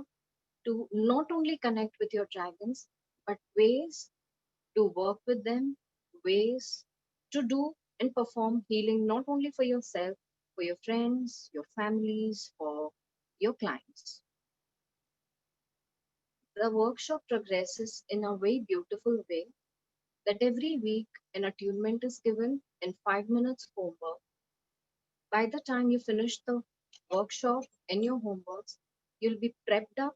to not only connect with your dragons, but ways to work with them, ways to do and perform healing not only for yourself, for your friends, your families, for your clients. The workshop progresses in a very beautiful way that every week an attunement is given in 5 minutes homework. By the time you finish the workshop and your homeworks, you'll be prepped up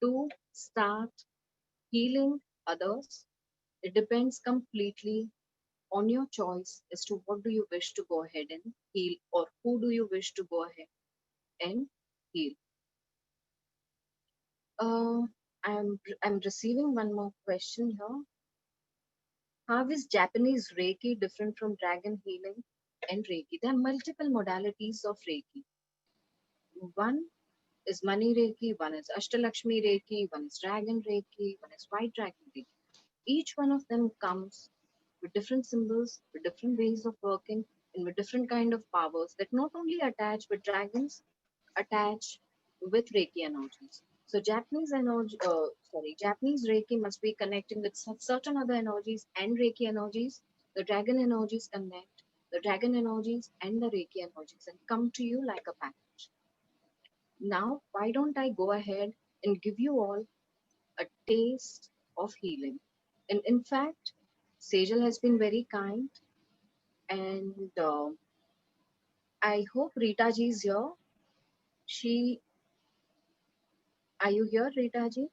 to start healing others. It depends completely on your choice as to what do you wish to go ahead and heal, or who do you wish to go ahead and heal. Uh, I'm receiving one more question here. How is Japanese Reiki different from dragon healing and Reiki? There are multiple modalities of Reiki. One is Money Reiki, one is Ashtalakshmi Reiki, one is Dragon Reiki, one is White Dragon Reiki. Each one of them comes with different symbols, with different ways of working, and with different kind of powers that not only attach with dragons, attach with Reiki energies. So Japanese Reiki must be connecting with certain other energies and Reiki energies. The dragon energies connect, the dragon energies and the Reiki energies, and come to you like a package. Now, why don't I go ahead and give you all a taste of healing? And in fact, Sejal has been very kind, and I hope Rita ji is here. She, are you here, Rita ji?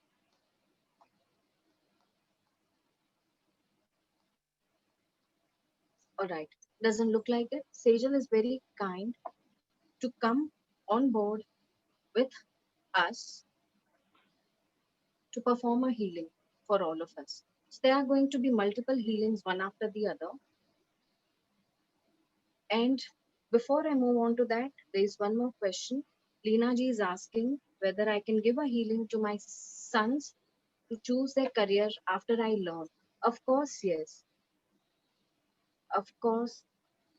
All right. Doesn't look like it. Sejal is very kind to come on board with us to perform a healing for all of us. So there are going to be multiple healings one after the other. And before I move on to that, there is one more question. Leena ji is asking whether I can give a healing to my sons to choose their career after I learn. Of course, yes. Of course,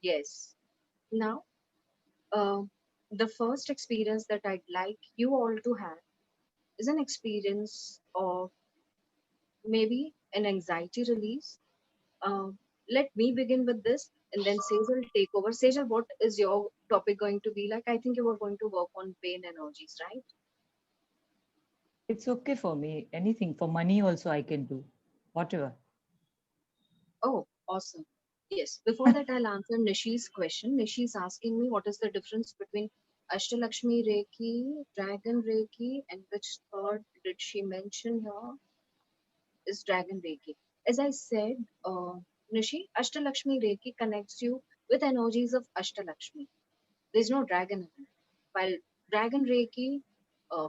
yes. Now, uh, the first experience that I'd like you all to have is an experience of maybe an anxiety release. Uh, Let me begin with this, and then Sejal take over. Sejal, what is your topic going to be like? I think you were going to work on pain energies, right? It's okay for me. Anything for money also I can do. Whatever. Oh, awesome. Yes. Before that, I'll answer Nishi's question. Nishi's asking me what is the difference between Ashtalakshmi Reiki, Dragon Reiki, and which third did she mention here is Dragon Reiki. As I said, Nishi, Ashtalakshmi Reiki connects you with energies of Ashtalakshmi. There's no dragon in it. While Dragon Reiki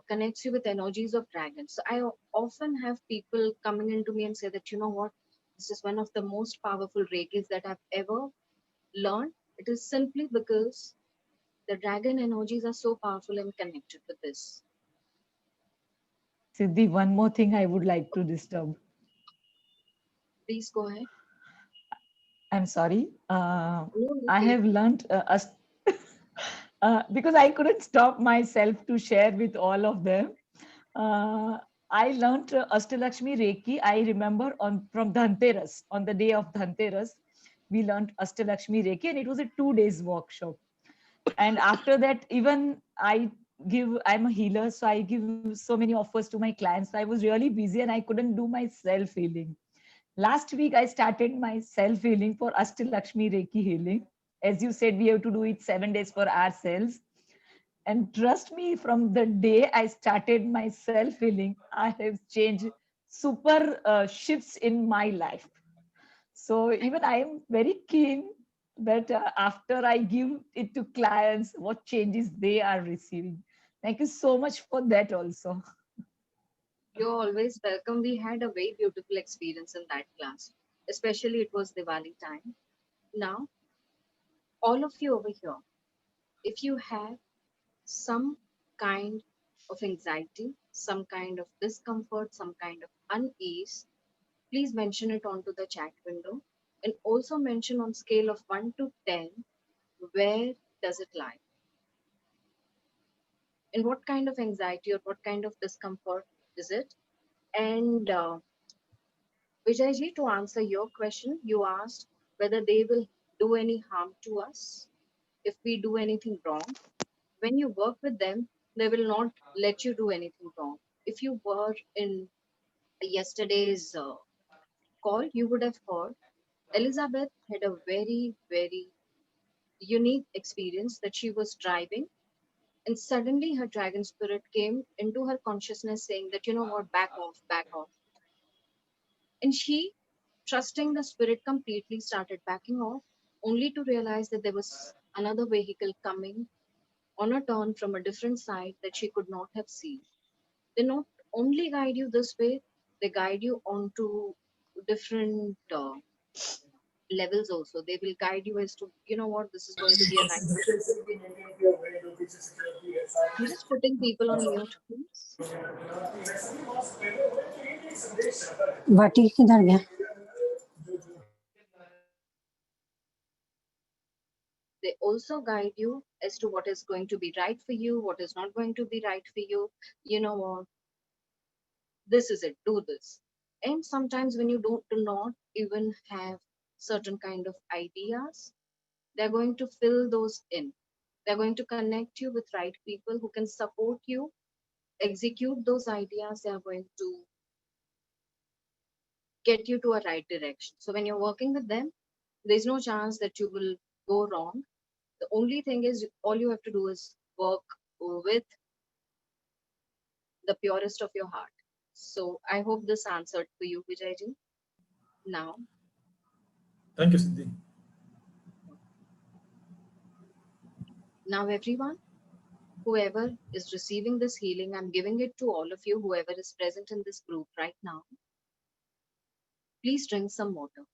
connects you with energies of dragons. So I often have people coming into me and say that, you know what, this is one of the most powerful Reikis that I've ever learned. It is simply because the dragon energies are so powerful and connected with this. Siddhi, one more thing I would like to disturb. Please go ahead. I'm sorry. No, no, I please. have learned because I couldn't stop myself to share with all of them. Uh, I learned Ashtalakshmi Reiki. I remember on from Dhanteras, on the day of Dhanteras, we learned Ashtalakshmi Reiki, and it was a 2 days workshop. And after that, even I'm a healer, so I give so many offers to my clients. So I was really busy and I couldn't do my self healing. Last week, I started my self healing for Ashtalakshmi Reiki healing. As you said, we have to do it 7 days for ourselves. And trust me, from the day I started my self healing, I have changed super shifts in my life. So even I am very keen that after I give it to clients, what changes they are receiving. Thank you so much for that also. You're always welcome. We had a very beautiful experience in that class, especially it was Diwali time. Now, all of you over here, if you have some kind of anxiety, some kind of discomfort, some kind of unease, please mention it onto the chat window and also mention on scale of 1 to 10 where does it lie, and what kind of anxiety or what kind of discomfort is it. And Vijayji, to answer your question, you asked whether they will do any harm to us if we do anything wrong. When you work with them, they will not let you do anything wrong. If you were in yesterday's call, you would have heard Elizabeth had a very, very unique experience that she was driving, and suddenly her dragon spirit came into her consciousness saying that, you know what, back off, back off. And she, trusting the spirit completely, started backing off, only to realize that there was another vehicle coming on a turn from a different side that she could not have seen. They not only guide you this way, they guide you onto different levels also. They will guide you as to, you know what, this is going to be a right. I'm just putting people on mute, please. वाटी किधर गया? They also guide you as to what is going to be right for you, what is not going to be right for you. You know what, this is it, do this. And sometimes when you do not even have certain kind of ideas, they're going to fill those in. They're going to connect you with right people who can support you execute those ideas. They are going to get you to a right direction. So when you're working with them, there's no chance that you will go wrong. The only thing is all you have to do is work with the purest of your heart. So I hope this answered for you, Vijayji. Now, Thank you, Siddhi. now everyone, whoever is receiving this healing, I'm giving it to all of you, whoever is present in this group right now. Please drink some water.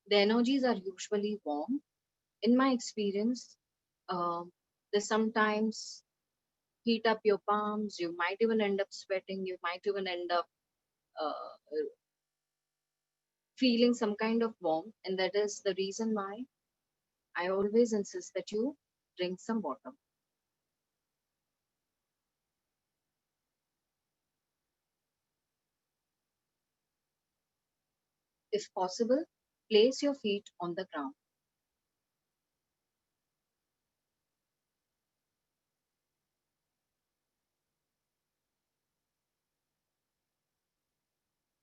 The energies are usually warm. In my experience, they sometimes heat up your palms. You might even end up sweating. You might even end up uh, feeling some kind of warmth. And that is the reason why I always insist that you drink some water. If possible, place your feet on the ground.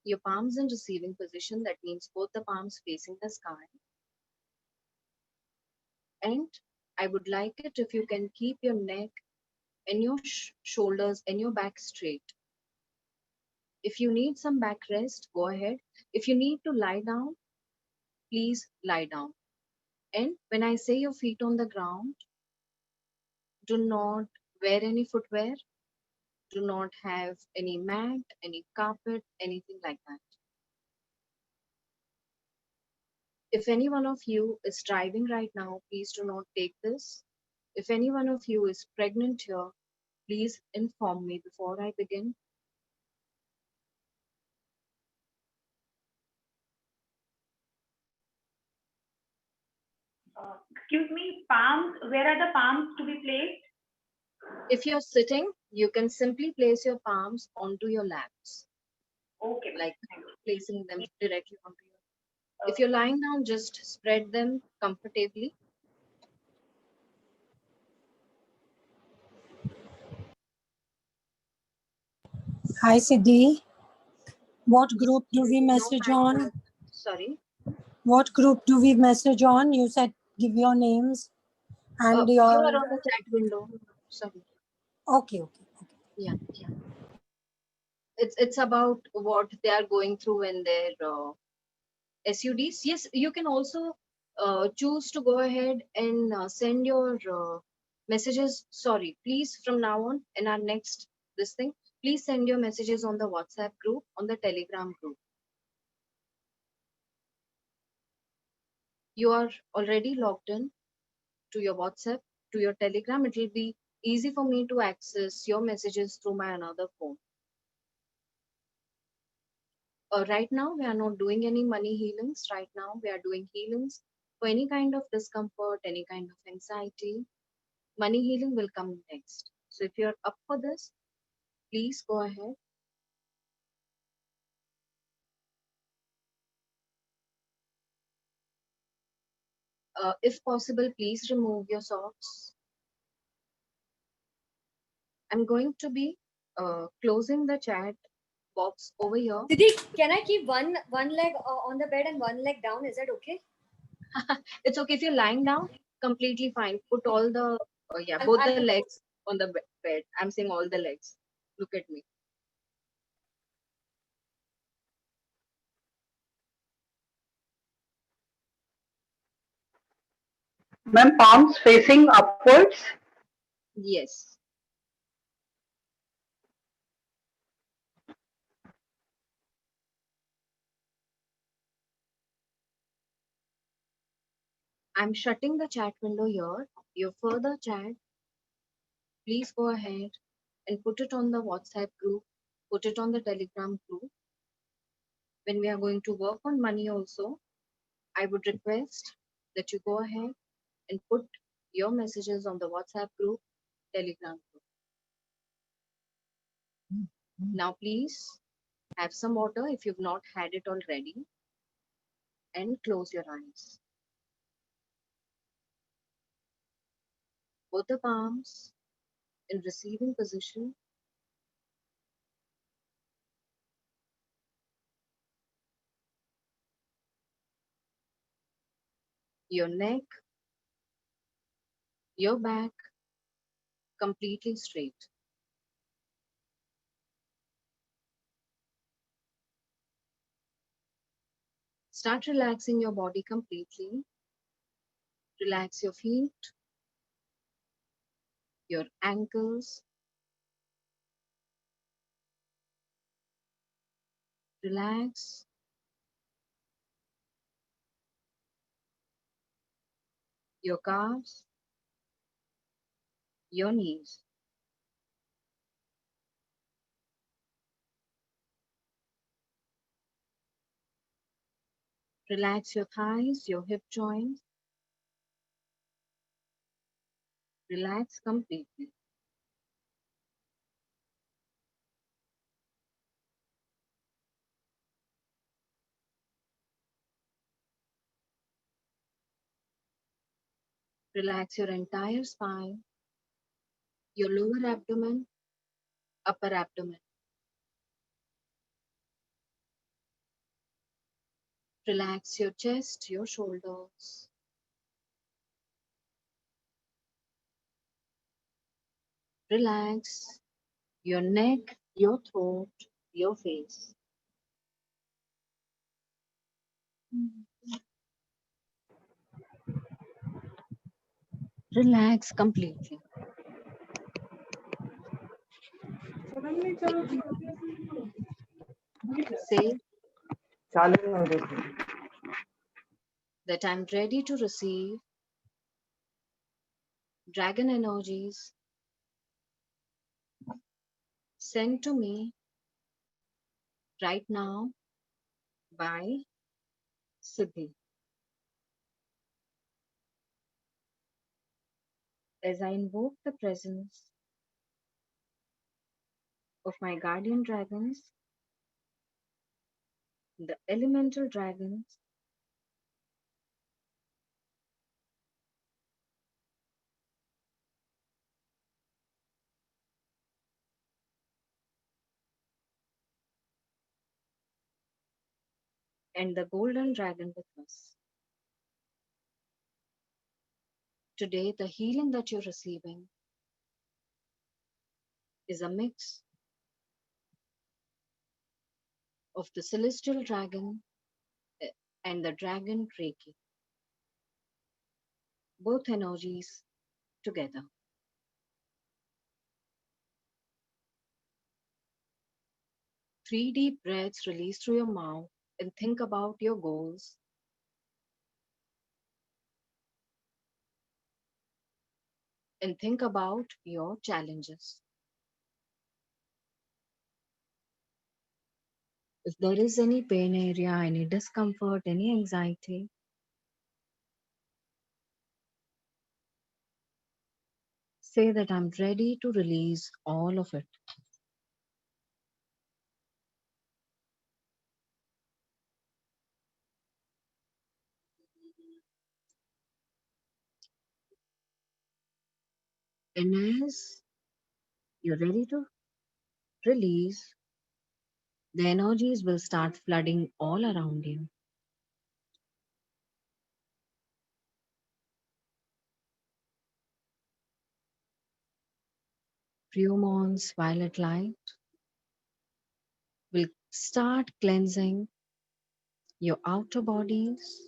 Your palms in receiving position, that means both the palms facing the sky. And I would like it if you can keep your neck and your shoulders and your back straight. If you need some back rest, go ahead. If you need to lie down, please lie down. And when I say your feet on the ground, do not wear any footwear, do not have any mat, any carpet, anything like that. If any one of you is driving right now, please do not take this. If any one of you is pregnant here, please inform me before I begin. Excuse me, palms, where are the palms to be placed? If you're sitting, you can simply place your palms onto your laps, Okay, like thank you. placing them directly onto your. If you're lying down, just spread them comfortably. Hi, Siddhi. What Yes, group do we no message bad on? breath. Sorry. What group do we message on? You said give your names and You your. are on the chat window. Sorry. Okay, okay. Yeah. It's about what they are going through in their SUDs. Yes, you can also choose to go ahead and send your messages. Sorry, please from now on in our next this thing, please send your messages on the WhatsApp group, on the Telegram group. You are already logged in to your WhatsApp, to your Telegram. It will be easy for me to access your messages through my another phone. Right now, we are not doing any money healings. Right now, we are doing healings for any kind of discomfort, any kind of anxiety. Money healing will come next. So if you're up for this, please go ahead. If possible, please remove your socks. I'm going to be closing the chat box over here. Siddhi, can I keep one leg on the bed and one leg down? Is that okay? It's okay if you're lying down, completely fine. Put all the, both the legs on the bed. I'm saying all the legs. Look at me. Ma'am, palms facing upwards. Yes. I'm shutting the chat window here. Your further chat, please go ahead and put it on the WhatsApp group, put it on the Telegram group. When we are going to work on money also, I would request that you go ahead and put your messages on the WhatsApp group, Telegram group. Now, please have some water if you've not had it already and close your eyes. Both the palms in receiving position. Your neck, your back completely straight. Start relaxing your body completely. Relax your feet, your ankles. Relax your calves, your knees. Relax your thighs, your hip joints. Relax completely. Relax your entire spine, your lower abdomen, upper abdomen. Relax your chest, your shoulders. Relax your neck, your throat, your face. Relax completely. Say that I'm ready to receive dragon energies sent to me right now by Siddhi. As I invoke the presence of my guardian dragons, the elemental dragons, and the golden dragon with us. Today, the healing that you're receiving is a mix of the celestial dragon eh, and the dragon Reiki, both energies together. 3 deep breaths release through your mouth and think about your goals and think about your challenges. If there is any pain area, any discomfort, any anxiety, say that I'm ready to release all of it. And as you're ready to release, the energies will start flooding all around you. Pheromones, violet light will start cleansing your outer bodies,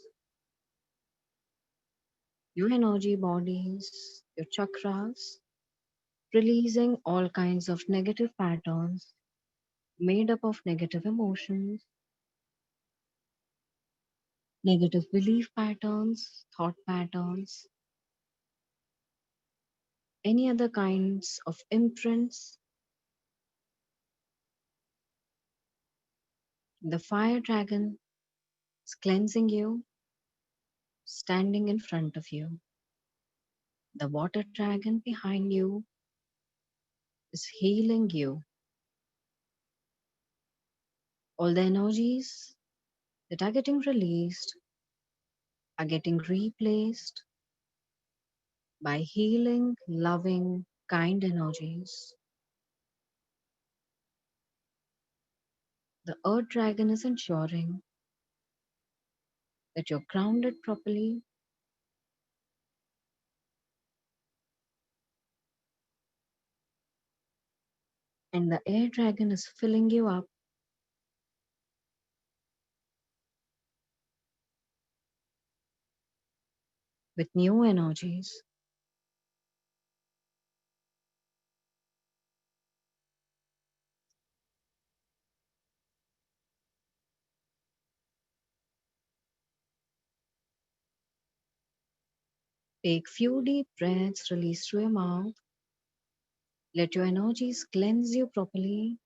your energy bodies, your chakras, releasing all kinds of negative patterns made up of negative emotions, negative belief patterns, thought patterns, any other kinds of imprints. The fire dragon is cleansing you, standing in front of you. The water dragon behind you is healing you. All the energies that are getting released are getting replaced by healing, loving, kind energies. The earth dragon is ensuring that you're grounded properly, and the air dragon is filling you up with new energies. Take few deep breaths, release through your mouth. Let your energies cleanse you properly.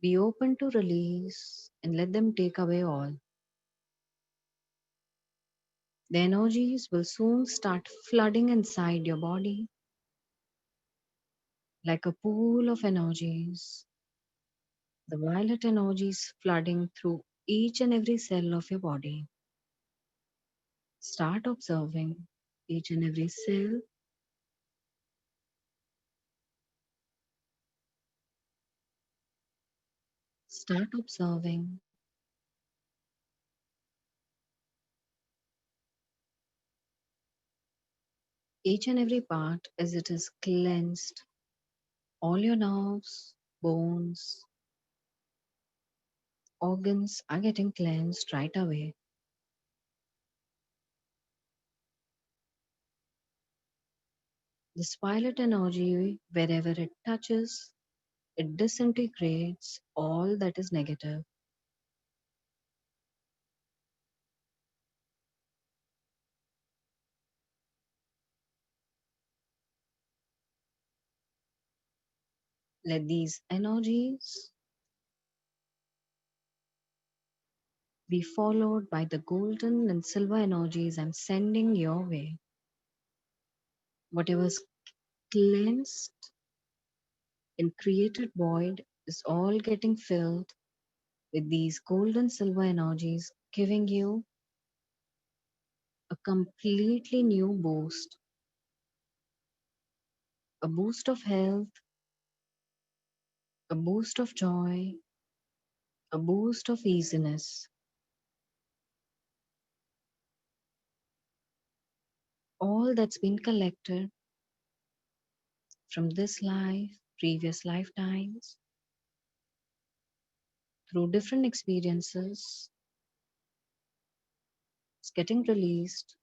Be open to release and let them take away all. The energies will soon start flooding inside your body like a pool of energies. The violet energies flooding through each and every cell of your body. Start observing each and every cell. Start observing each and every part as it is cleansed. All your nerves, bones, organs are getting cleansed right away. This violet energy, wherever it touches, it disintegrates all that is negative. Let these energies be followed by the golden and silver energies I'm sending your way. Whatever's cleansed and created void is all getting filled with these golden silver energies, giving you a completely new a boost of health, a boost of joy, a boost of easiness. All that's been collected from this life, previous lifetimes, through different experiences, is getting released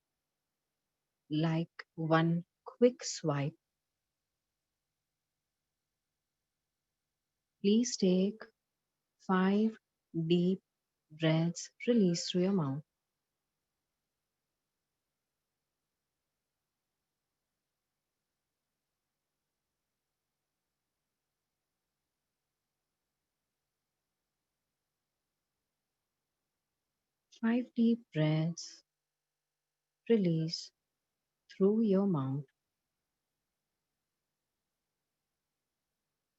like one quick swipe. Please take 5 deep breaths, release through your mouth. Five deep breaths, release through your mouth.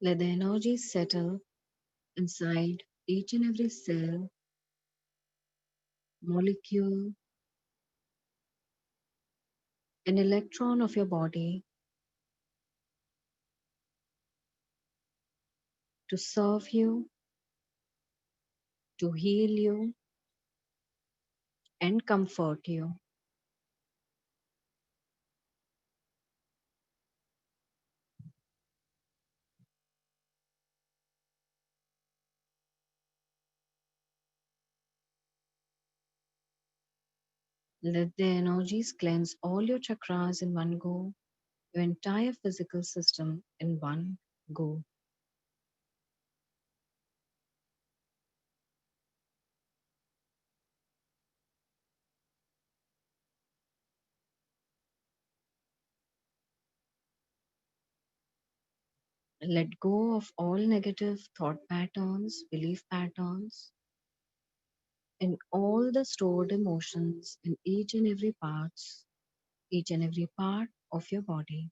Let the energy settle inside each and every cell, molecule, and electron of your body to serve you, to heal you, and comfort you. Let the energies cleanse all your chakras in one go, your entire physical system in one go. Let go of all negative thought patterns, belief patterns, and all the stored emotions in each and every part of your body.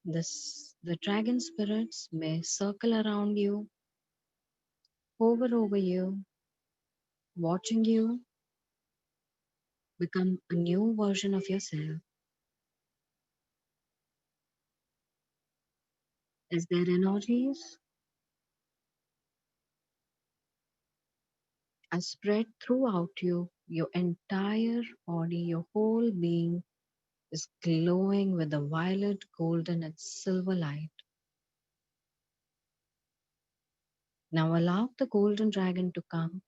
The dragon spirits may circle around you, hover over you, watching you become a new version of yourself. As their energies are spread throughout you, your entire body, your whole being is glowing with the violet, golden, and silver light. Now allow the golden dragon to come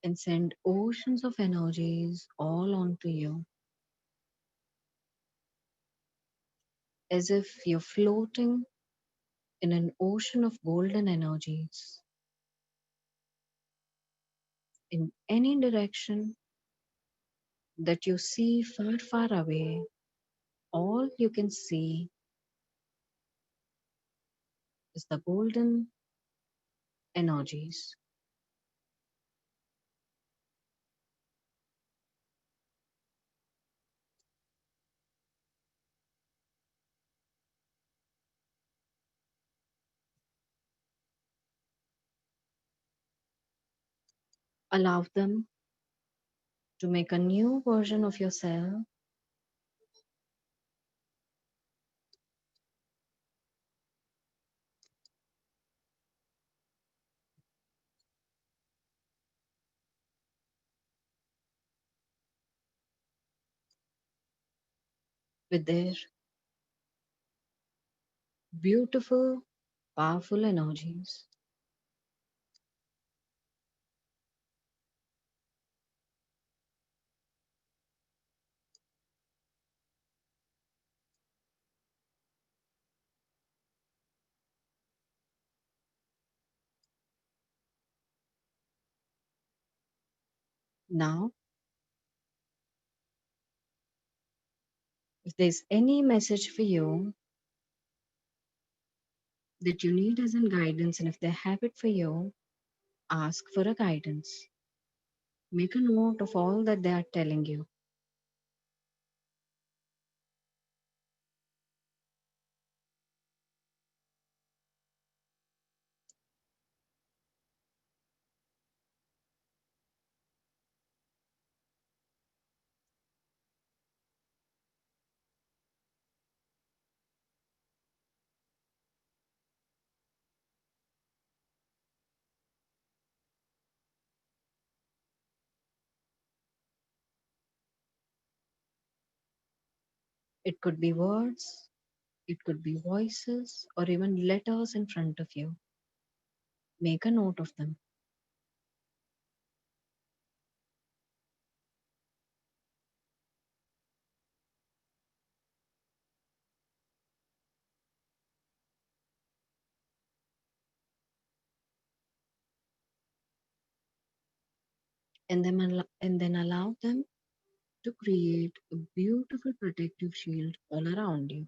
and send oceans of energies all onto you, as if you're floating in an ocean of golden energies. In any direction that you see far, far away, all you can see is the golden energies. Allow them to make a new version of yourself with their beautiful, powerful energies. Now, if there's any message for you that you need as in guidance, and if they have it for you, ask for a guidance. Make a note of all that they are telling you. It could be words, it could be voices, or even letters in front of you. Make a note of them. And then allow them to create a beautiful protective shield all around you.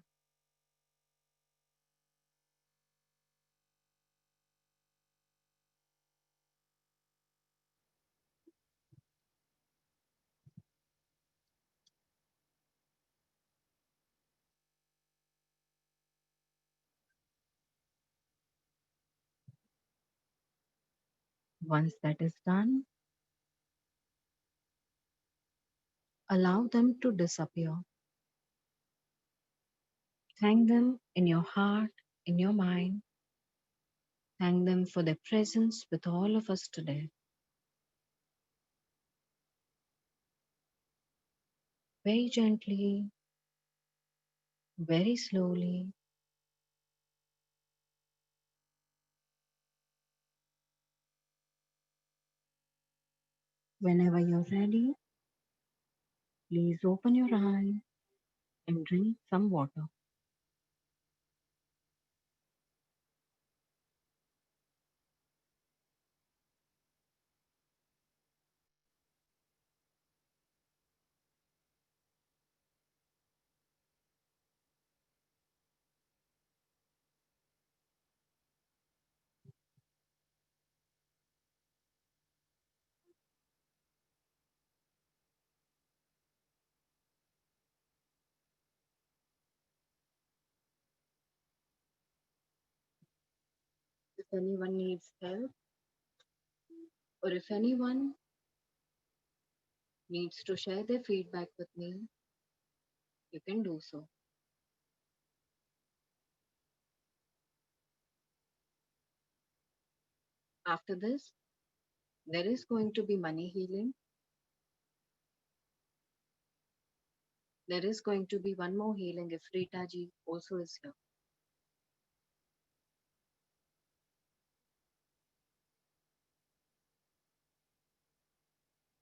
Once that is done, allow them to disappear. Thank them in your heart, in your mind. Thank them for their presence with all of us today. Very gently, very slowly. Whenever you're ready, please open your eyes and drink some water. If anyone needs help, or if anyone needs to share their feedback with me, you can do so. After this, there is going to be money healing. There is going to be one more healing if Rita ji also is here.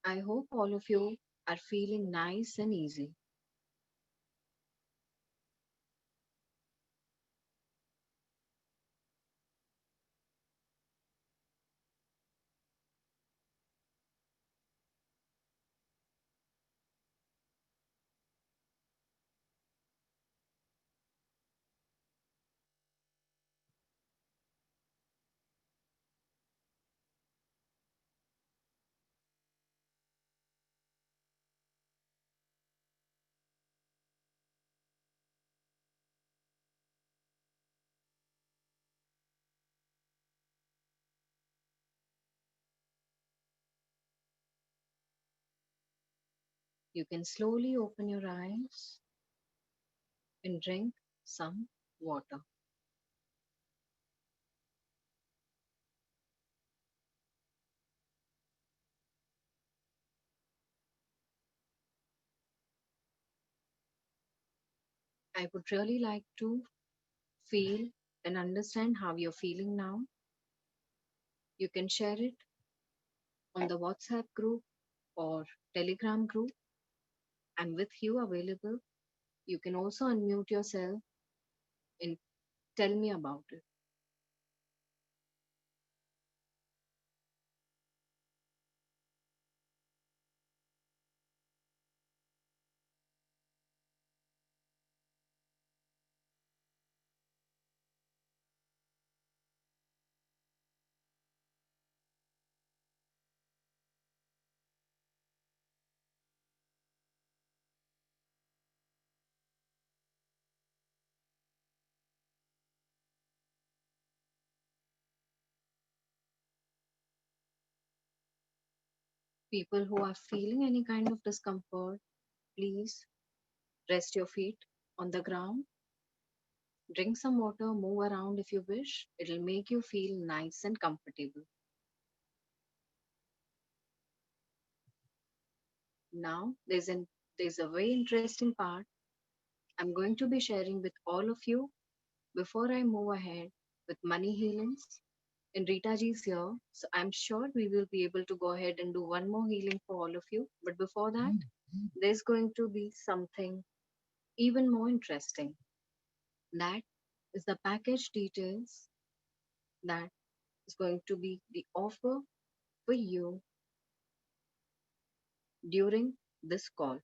I hope all of you are feeling nice and easy. You can slowly open your eyes and drink some water. I would really like to feel and understand how you're feeling now. You can share it on the WhatsApp group or Telegram group. And with you available, you can also unmute yourself and tell me about it. People who are feeling any kind of discomfort, please rest your feet on the ground, drink some water, move around if you wish. It'll make you feel nice and comfortable. Now, there's a very interesting part I'm going to be sharing with all of you before I move ahead with money healings. And Rita ji is here, so I'm sure we will be able to go ahead and do one more healing for all of you. But before that, there's going to be something even more interesting. That is the package details that is going to be the offer for you during this call.